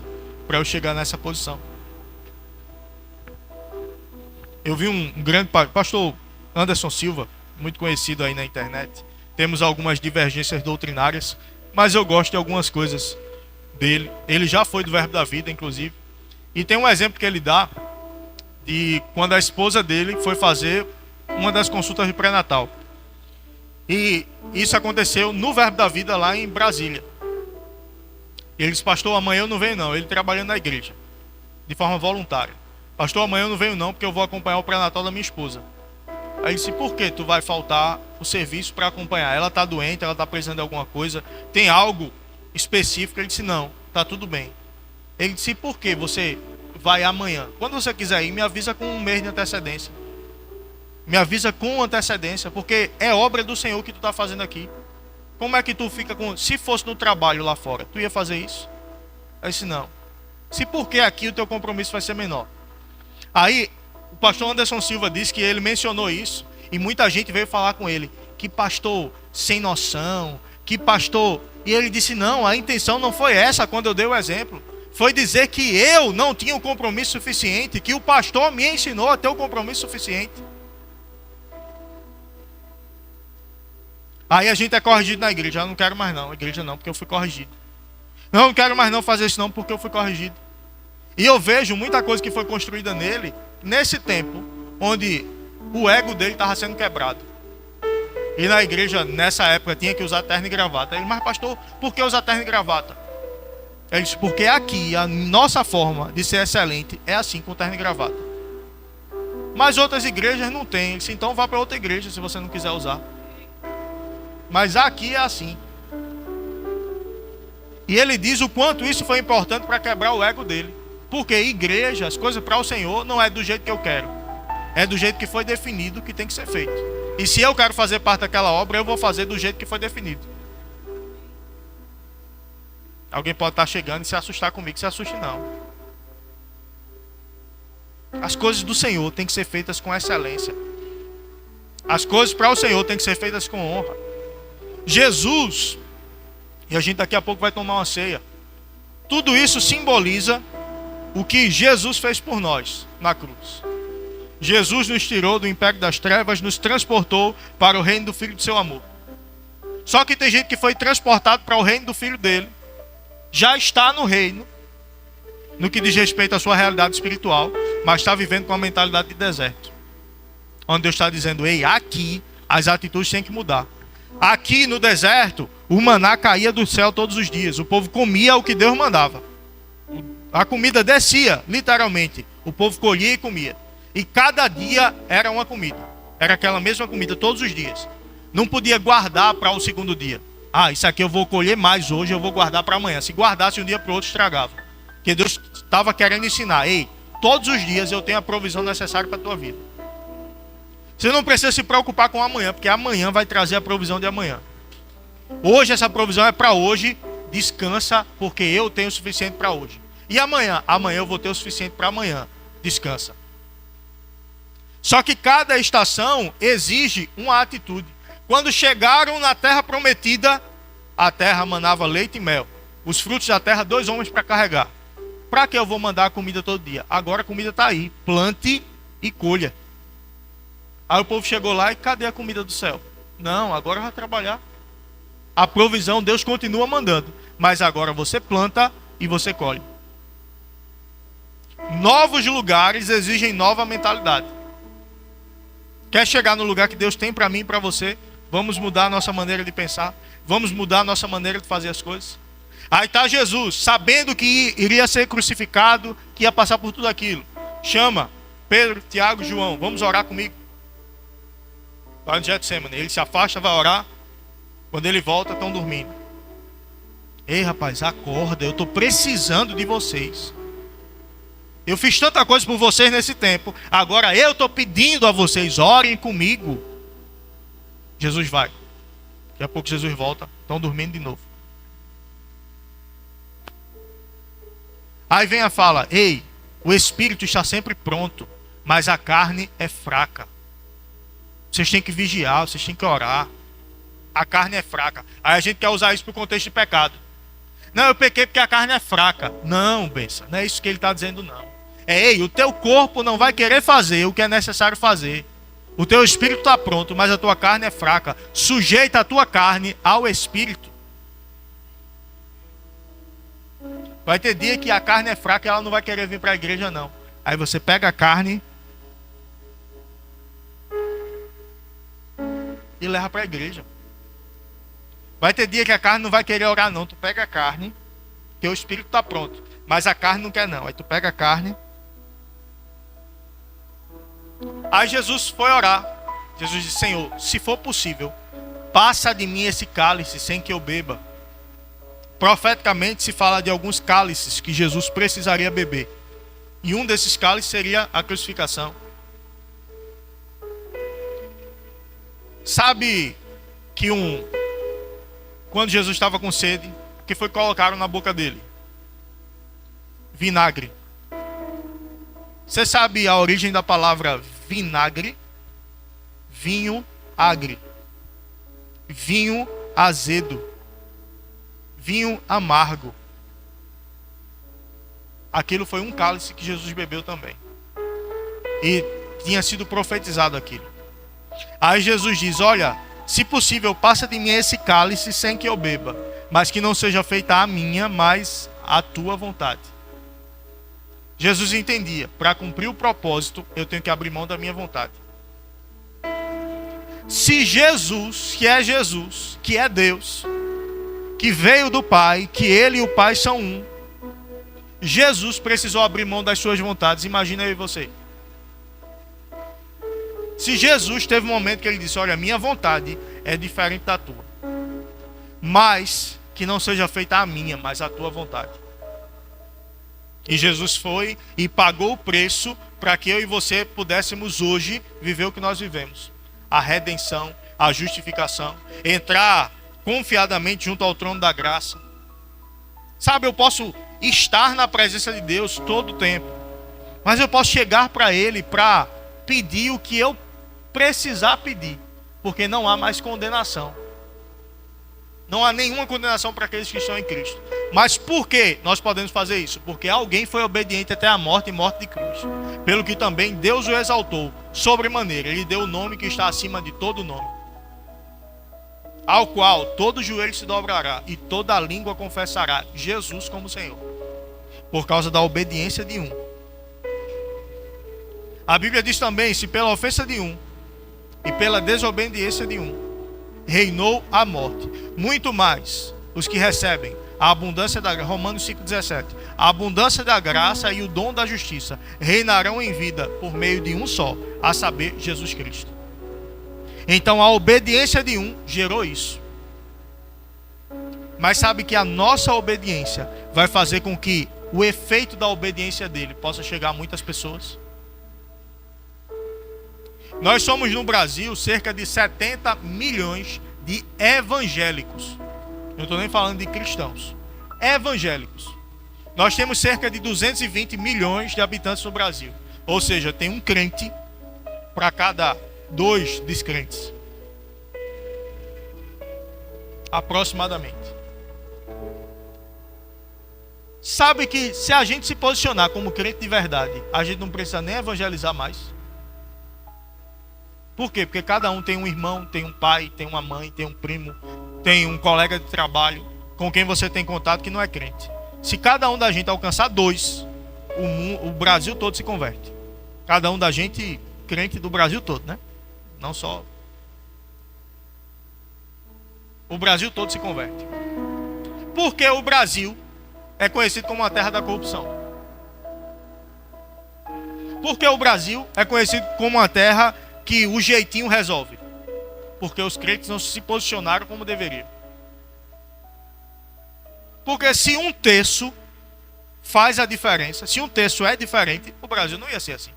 para eu chegar nessa posição. Eu vi um grande pastor Anderson Silva, muito conhecido aí na internet. Temos algumas divergências doutrinárias, mas eu gosto de algumas coisas dele. Ele já foi do Verbo da Vida, inclusive. E tem um exemplo que ele dá de quando a esposa dele foi fazer uma das consultas de pré-natal. E isso aconteceu no Verbo da Vida lá em Brasília. E ele disse, pastor, amanhã eu não venho não. Ele trabalhando na igreja, de forma voluntária. Pastor, amanhã eu não venho não, porque eu vou acompanhar o pré-natal da minha esposa. Aí ele disse, por que tu vai faltar o serviço para acompanhar? Ela está doente, ela está precisando de alguma coisa, tem algo específico? Ele disse, não, está tudo bem. Ele disse, por que você vai amanhã? Quando você quiser ir, me avisa com um mês de antecedência. Me avisa com antecedência, porque é obra do Senhor que tu está fazendo aqui. Como é que tu fica com... Se fosse no trabalho lá fora, tu ia fazer isso? Eu disse, não. Se porque aqui o teu compromisso vai ser menor. Aí, o pastor Anderson Silva disse que ele mencionou isso, e muita gente veio falar com ele, que pastor sem noção, que pastor... E ele disse, não, a intenção não foi essa quando eu dei o exemplo. Foi dizer que eu não tinha um compromisso suficiente, que o pastor me ensinou a ter um compromisso suficiente. Aí a gente é corrigido na igreja. Eu não quero mais não, a igreja não, porque eu fui corrigido. Não quero mais não fazer isso não, porque eu fui corrigido. E eu vejo muita coisa que foi construída nele, nesse tempo, onde o ego dele estava sendo quebrado. E na igreja, nessa época, tinha que usar terno e gravata. Ele, mas pastor, por que usar terno e gravata? Ele disse, porque aqui, a nossa forma de ser excelente é assim, com terno e gravata. Mas outras igrejas não tem. Ele disse, então vá para outra igreja, se você não quiser usar. Mas aqui é assim. E ele diz o quanto isso foi importante para quebrar o ego dele. Porque igreja, as coisas para o Senhor não é do jeito que eu quero. É do jeito que foi definido que tem que ser feito. E se eu quero fazer parte daquela obra, eu vou fazer do jeito que foi definido. Alguém pode estar chegando e se assustar comigo. Se assuste não. As coisas do Senhor têm que ser feitas com excelência. As coisas para o Senhor têm que ser feitas com honra. Jesus, e a gente daqui a pouco vai tomar uma ceia, tudo isso simboliza o que Jesus fez por nós na cruz. Jesus nos tirou do império das trevas, nos transportou para o reino do Filho do seu amor. Só que tem gente que foi transportado para o reino do Filho dele, já está no reino, no que diz respeito à sua realidade espiritual, mas está vivendo com uma mentalidade de deserto. Onde Deus está dizendo, ei, aqui as atitudes têm que mudar. Aqui no deserto, o maná caía do céu todos os dias. O povo comia o que Deus mandava. A comida descia, literalmente. O povo colhia e comia. E cada dia era uma comida. Era aquela mesma comida todos os dias. Não podia guardar para o segundo dia. Ah, isso aqui eu vou colher mais hoje, eu vou guardar para amanhã. Se guardasse um dia para o outro, estragava. Porque Deus estava querendo ensinar. Ei, todos os dias eu tenho a provisão necessária para a tua vida. Você não precisa se preocupar com amanhã, porque amanhã vai trazer a provisão de amanhã. Hoje essa provisão é para hoje, descansa, porque eu tenho o suficiente para hoje. E amanhã? Amanhã eu vou ter o suficiente para amanhã, descansa. Só que cada estação exige uma atitude. Quando chegaram na terra prometida, a terra manava leite e mel. Os frutos da terra, 2 homens para carregar. Para que eu vou mandar a comida todo dia? Agora a comida está aí, plante e colha. Aí o povo chegou lá e cadê a comida do céu? Não, agora vai trabalhar. A provisão Deus continua mandando, mas agora você planta e você colhe. Novos lugares exigem nova mentalidade. Quer chegar no lugar que Deus tem para mim e para você? Vamos mudar a nossa maneira de pensar. Vamos mudar a nossa maneira de fazer as coisas. Aí está Jesus, sabendo que iria ser crucificado, que ia passar por tudo aquilo. Chama Pedro, Tiago e João, vamos orar comigo. Vai no Getsemane. Ele se afasta, vai orar. Quando ele volta, estão dormindo. Ei, rapaz, acorda, eu estou precisando de vocês. Eu fiz tanta coisa por vocês nesse tempo. Agora eu estou pedindo a vocês, orem comigo. Jesus vai. Daqui a pouco Jesus volta. Estão dormindo de novo. Aí vem a fala: ei, o espírito está sempre pronto, mas a carne é fraca. Vocês têm que vigiar, vocês têm que orar. A carne é fraca. Aí a gente quer usar isso para o contexto de pecado. Não, eu pequei porque a carne é fraca. Não, benção, não é isso que ele está dizendo, não. Ei, o teu corpo não vai querer fazer o que é necessário fazer. O teu espírito está pronto, mas a tua carne é fraca. Sujeita a tua carne ao espírito. Vai ter dia que a carne é fraca e ela não vai querer vir para a igreja, não. Aí você pega a carne e leva para a igreja. Vai ter dia que a carne não vai querer orar, não. Tu pega a carne, que o espírito está pronto, mas a carne não quer, não. Aí tu pega a carne. Aí Jesus foi orar. Jesus disse: Senhor, se for possível, passa de mim esse cálice sem que eu beba. Profeticamente se fala de alguns cálices que Jesus precisaria beber. E um desses cálices seria a crucificação. Sabe que quando Jesus estava com sede, o que foi que colocaram na boca dele? Vinagre. Você sabe a origem da palavra vinagre? Vinho agre. Vinho azedo. Vinho amargo. Aquilo foi um cálice que Jesus bebeu também. E tinha sido profetizado aquilo. Aí Jesus diz: olha, se possível, passa de mim esse cálice sem que eu beba, mas que não seja feita a minha, mas a tua vontade. Jesus entendia: para cumprir o propósito, eu tenho que abrir mão da minha vontade. Se Jesus, que é Deus, que veio do Pai, que Ele e o Pai são um, Jesus precisou abrir mão das suas vontades. Imagina eu e você. Se Jesus teve um momento que Ele disse: olha, minha vontade é diferente da tua, mas que não seja feita a minha, mas a tua vontade. E Jesus foi e pagou o preço para que eu e você pudéssemos hoje viver o que nós vivemos. A redenção, a justificação, entrar confiadamente junto ao trono da graça. Sabe, eu posso estar na presença de Deus todo o tempo, mas eu posso chegar para Ele para pedir o que eu precisar pedir, porque não há mais condenação. Não há nenhuma condenação para aqueles que estão em Cristo. Mas por que nós podemos fazer isso? Porque alguém foi obediente até a morte e morte de cruz. Pelo que também Deus o exaltou sobremaneira. Ele deu o nome que está acima de todo nome, ao qual todo joelho se dobrará e toda língua confessará Jesus como Senhor. Por causa da obediência de um. A Bíblia diz também: se pela ofensa de um e pela desobediência de um reinou a morte, muito mais os que recebem a abundância da graça, Romanos 5,17, a abundância da graça e o dom da justiça reinarão em vida por meio de um só, a saber, Jesus Cristo. Então a obediência de um gerou isso. Mas sabe que a nossa obediência vai fazer com que o efeito da obediência dele possa chegar a muitas pessoas? Nós somos no Brasil cerca de 70 milhões de evangélicos. Não estou nem falando de cristãos. Evangélicos. Nós temos cerca de 220 milhões de habitantes no Brasil. Ou seja, tem um crente para cada 2 descrentes. Aproximadamente. Sabe que se a gente se posicionar como crente de verdade, a gente não precisa nem evangelizar mais. Por quê? Porque cada um tem um irmão, tem um pai, tem uma mãe, tem um primo, tem um colega de trabalho com quem você tem contato que não é crente. Se cada um da gente alcançar 2, o Brasil todo se converte. Cada um da gente crente do Brasil todo, né? Não só. O Brasil todo se converte. Porque o Brasil é conhecido como a terra da corrupção. Porque o Brasil é conhecido como uma terra que o jeitinho resolve. Porque os crentes não se posicionaram como deveriam. Porque se um terço faz a diferença, se um terço é diferente, o Brasil não ia ser assim.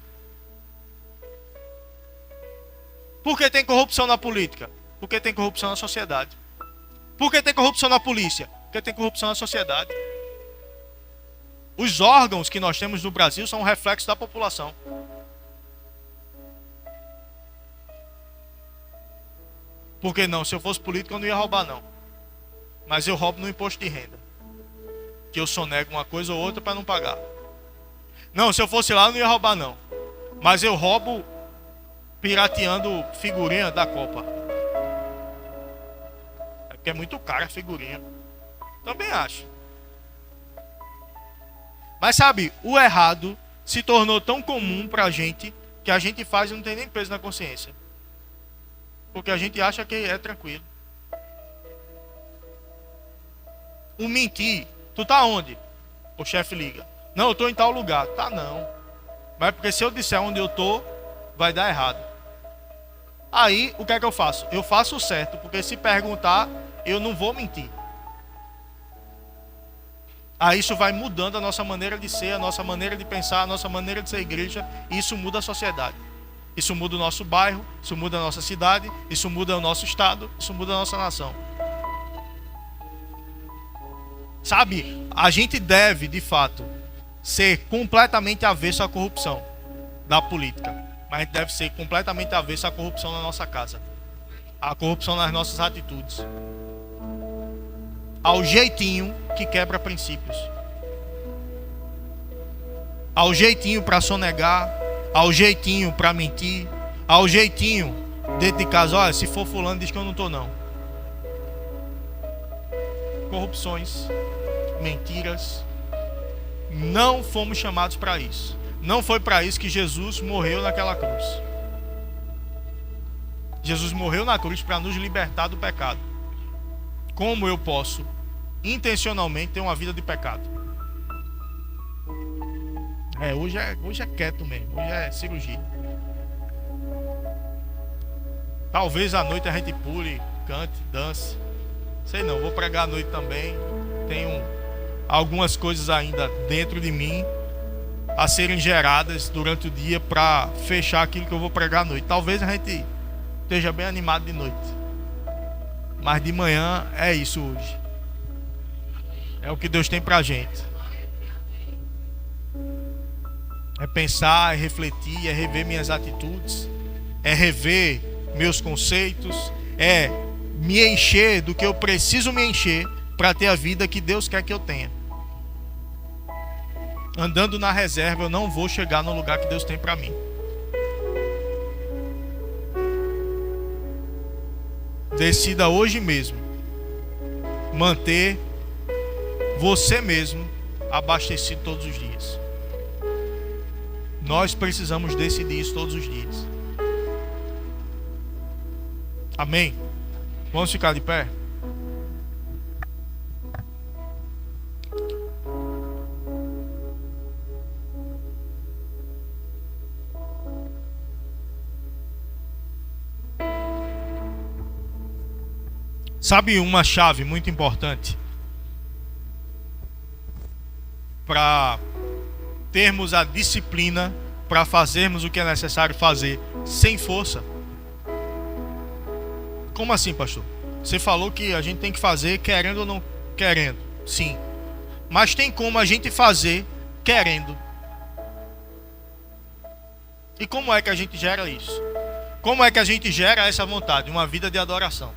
Por que tem corrupção na política? Porque tem corrupção na sociedade. Por que tem corrupção na polícia? Porque tem corrupção na sociedade. Os órgãos que nós temos no Brasil são um reflexo da população. Por que não? Se eu fosse político eu não ia roubar não. Mas eu roubo no imposto de renda. Que eu sonego uma coisa ou outra para não pagar. Não, se eu fosse lá eu não ia roubar não. Mas eu roubo pirateando figurinha da Copa. É porque é muito cara a figurinha. Também acho. Mas sabe, o errado se tornou tão comum pra gente que a gente faz e não tem nem peso na consciência. Porque a gente acha que é tranquilo. O mentir. Tu tá onde? O chefe liga. Não, eu tô em tal lugar. Tá não. Mas porque se eu disser onde eu tô, vai dar errado. Aí, o que é que eu faço? Eu faço o certo, porque se perguntar, eu não vou mentir. Aí isso vai mudando a nossa maneira de ser, a nossa maneira de pensar, a nossa maneira de ser igreja, e isso muda a sociedade. Isso muda o nosso bairro, isso muda a nossa cidade, isso muda o nosso estado, isso muda a nossa nação. Sabe, a gente deve, de fato, ser completamente avesso à corrupção da política. Mas a gente deve ser completamente avesso à corrupção na nossa casa. À corrupção nas nossas atitudes. Ao jeitinho que quebra princípios. Ao jeitinho para sonegar. Ao jeitinho para mentir. Ao jeitinho dentro de casa. Olha, se for fulano diz que eu não estou não. Corrupções. Mentiras. Não fomos chamados para isso. Não foi para isso que Jesus morreu naquela cruz. Jesus morreu na cruz para nos libertar do pecado. Como eu posso intencionalmente ter uma vida de pecado? Hoje é quieto mesmo. Hoje é cirurgia. Talvez à noite a gente pule, cante, dance. Sei não, vou pregar à noite também. Tenho algumas coisas ainda dentro de mim a serem geradas durante o dia para fechar aquilo que eu vou pregar à noite. Talvez a gente esteja bem animado de noite, mas de manhã é isso hoje. É o que Deus tem pra gente. É pensar, é refletir, é rever minhas atitudes, é rever meus conceitos, é me encher do que eu preciso me encher para ter a vida que Deus quer que eu tenha. Andando na reserva, eu não vou chegar no lugar que Deus tem para mim. Decida hoje mesmo manter você mesmo abastecido todos os dias. Nós precisamos decidir isso todos os dias. Amém? Vamos ficar de pé? Sabe uma chave muito importante para termos a disciplina para fazermos o que é necessário fazer sem força? Como assim, pastor? Você falou que a gente tem que fazer querendo ou não querendo. Sim. Mas tem como a gente fazer querendo. E como é que a gente gera isso? Como é que a gente gera essa vontade? Uma vida de adoração.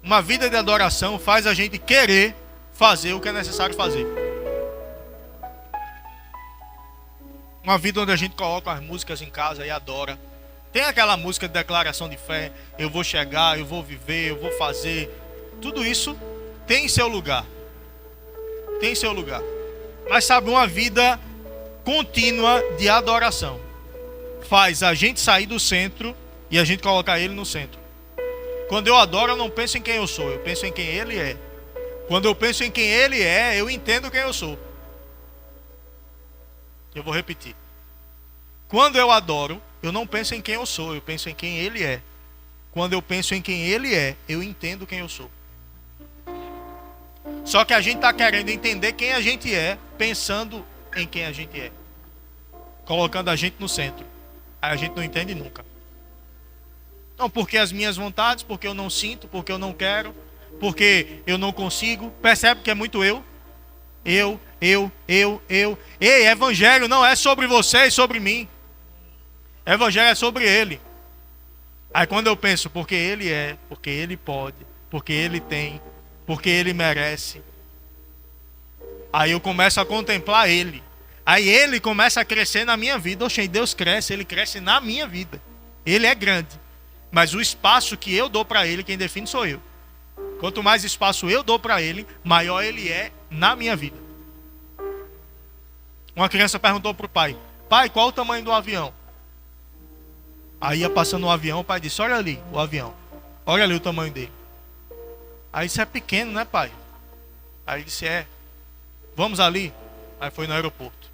Uma vida de adoração faz a gente querer fazer o que é necessário fazer. Uma vida onde a gente coloca as músicas em casa e adora. Tem aquela música de declaração de fé. Eu vou chegar, eu vou viver, eu vou fazer. Tudo isso tem seu lugar. Tem seu lugar. Mas sabe, uma vida contínua de adoração faz a gente sair do centro e a gente colocar ele no centro. Quando eu adoro, eu não penso em quem eu sou, eu penso em quem ele é. Quando eu penso em quem ele é, eu entendo quem eu sou. Eu vou repetir. Quando eu adoro, eu não penso em quem eu sou, eu penso em quem ele é. Quando eu penso em quem ele é, eu entendo quem eu sou. Só que a gente está querendo entender quem a gente é, pensando em quem a gente é, colocando a gente no centro. Aí a gente não entende nunca. Não, porque as minhas vontades, porque eu não sinto, porque eu não quero, porque eu não consigo. Percebe que é muito eu? Eu. Ei, evangelho não é sobre você e sobre mim. Evangelho é sobre ele. Aí quando eu penso, porque ele é, porque ele pode, porque ele tem, porque ele merece, aí eu começo a contemplar ele. Aí ele começa a crescer na minha vida. Oxe, Deus cresce, ele cresce na minha vida. Ele é grande. Mas o espaço que eu dou para ele, quem define sou eu. Quanto mais espaço eu dou para ele, maior ele é na minha vida. Uma criança perguntou para o pai: pai, qual o tamanho do avião? Aí ia passando o avião, o pai disse: olha ali o avião. Olha ali o tamanho dele. Aí disse: é pequeno, né, pai? Aí ele disse: é. Vamos ali. Aí foi no aeroporto.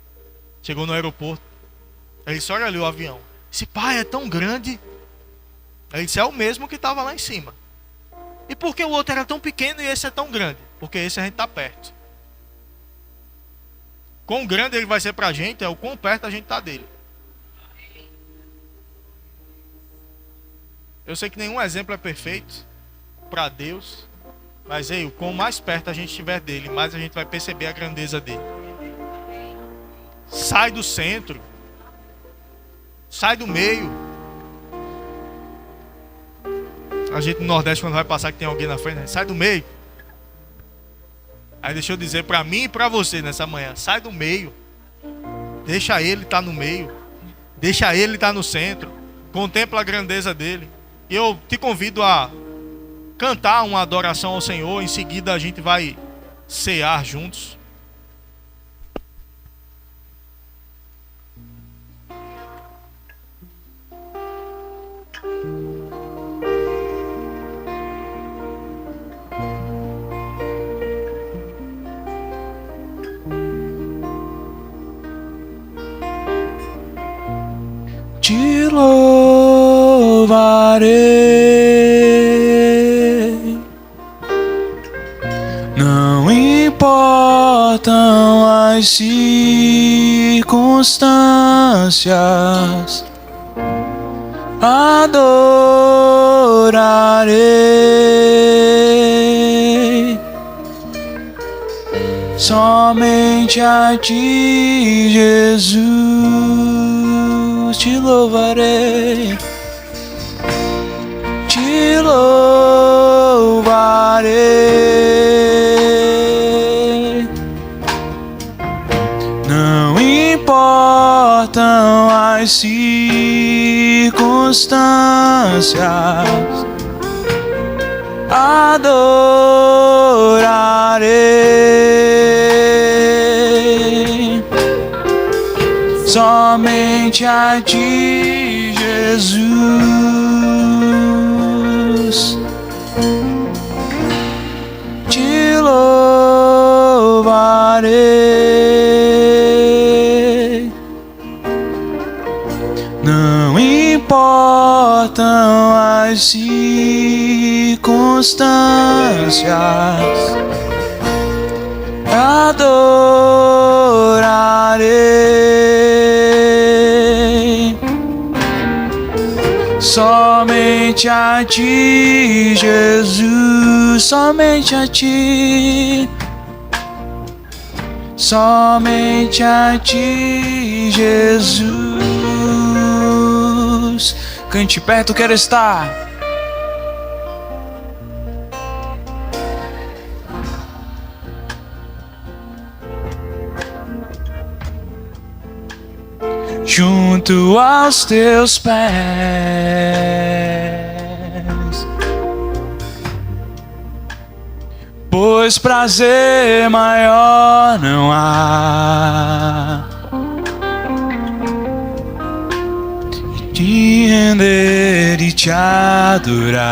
Chegou no aeroporto. Aí ele disse: olha ali o avião. Disse: pai, é tão grande. Aí ele disse: é o mesmo que estava lá em cima. E por que o outro era tão pequeno e esse é tão grande? Porque esse a gente está perto. Quão grande ele vai ser para a gente é o quão perto a gente está dele. Eu sei que nenhum exemplo é perfeito para Deus, mas ei, o quão mais perto a gente estiver dele, mais a gente vai perceber a grandeza dele. Sai do centro. Sai do meio. A gente no Nordeste, quando vai passar que tem alguém na frente, né? Sai do meio. Aí deixa eu dizer para mim e para você nessa manhã: sai do meio. Deixa ele estar no meio. Deixa ele estar no centro. Contempla a grandeza dele. E eu te convido a cantar uma adoração ao Senhor. Em seguida a gente vai cear juntos. Te louvarei, não importam as circunstâncias, adorarei somente a ti, Jesus. Te louvarei, te louvarei, não importam as circunstâncias, adorarei somente a ti, Jesus. Te louvarei, não importam as circunstâncias, adorarei somente a ti, Jesus. Somente a ti, somente a ti, Jesus. Cante perto, quero estar. Junto aos teus pés, pois prazer maior não há te render e te adorar.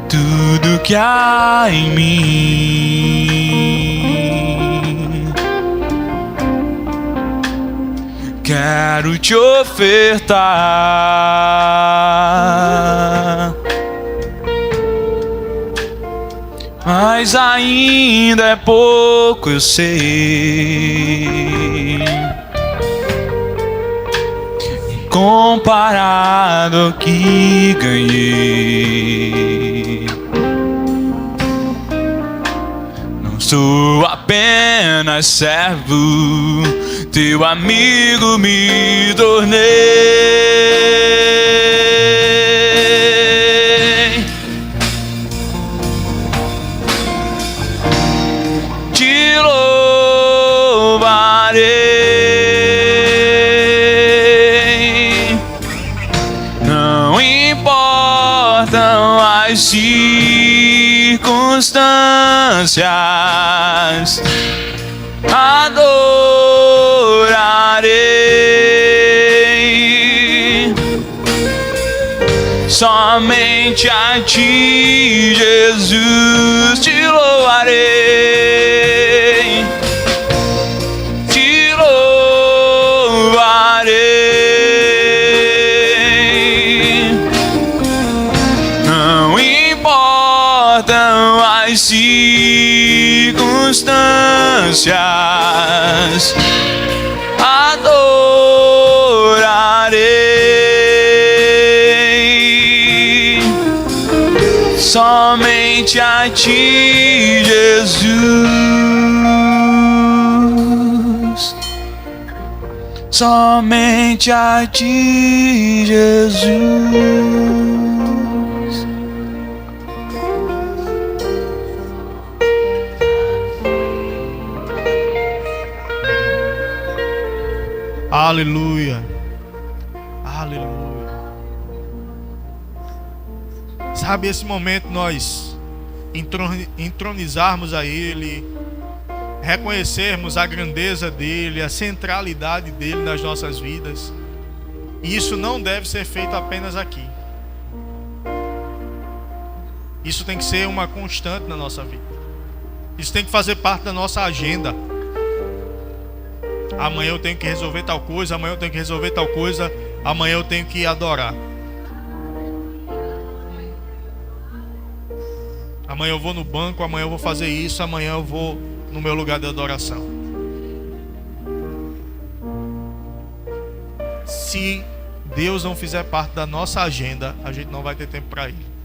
Tudo que há em mim quero te ofertar. mas ainda é pouco, eu sei, comparado ao que ganhei. Não sou apenas servo, teu amigo me tornei. Te louvarei, não importam as circunstâncias, adorarei somente a ti, Jesus, te louvarei, te louvarei, não importam as circunstâncias, adorarei somente a ti, Jesus, somente a ti, Jesus. Aleluia. Aleluia. Sabe, esse momento nós entronizarmos a Ele, reconhecermos a grandeza dEle, a centralidade dEle nas nossas vidas. E isso não deve ser feito apenas aqui. Isso tem que ser uma constante na nossa vida. Isso tem que fazer parte da nossa agenda. Amanhã eu tenho que resolver tal coisa, amanhã eu tenho que resolver tal coisa, amanhã eu tenho que adorar. Amanhã eu vou no banco, amanhã eu vou fazer isso, amanhã eu vou no meu lugar de adoração. Se Deus não fizer parte da nossa agenda, a gente não vai ter tempo para ir.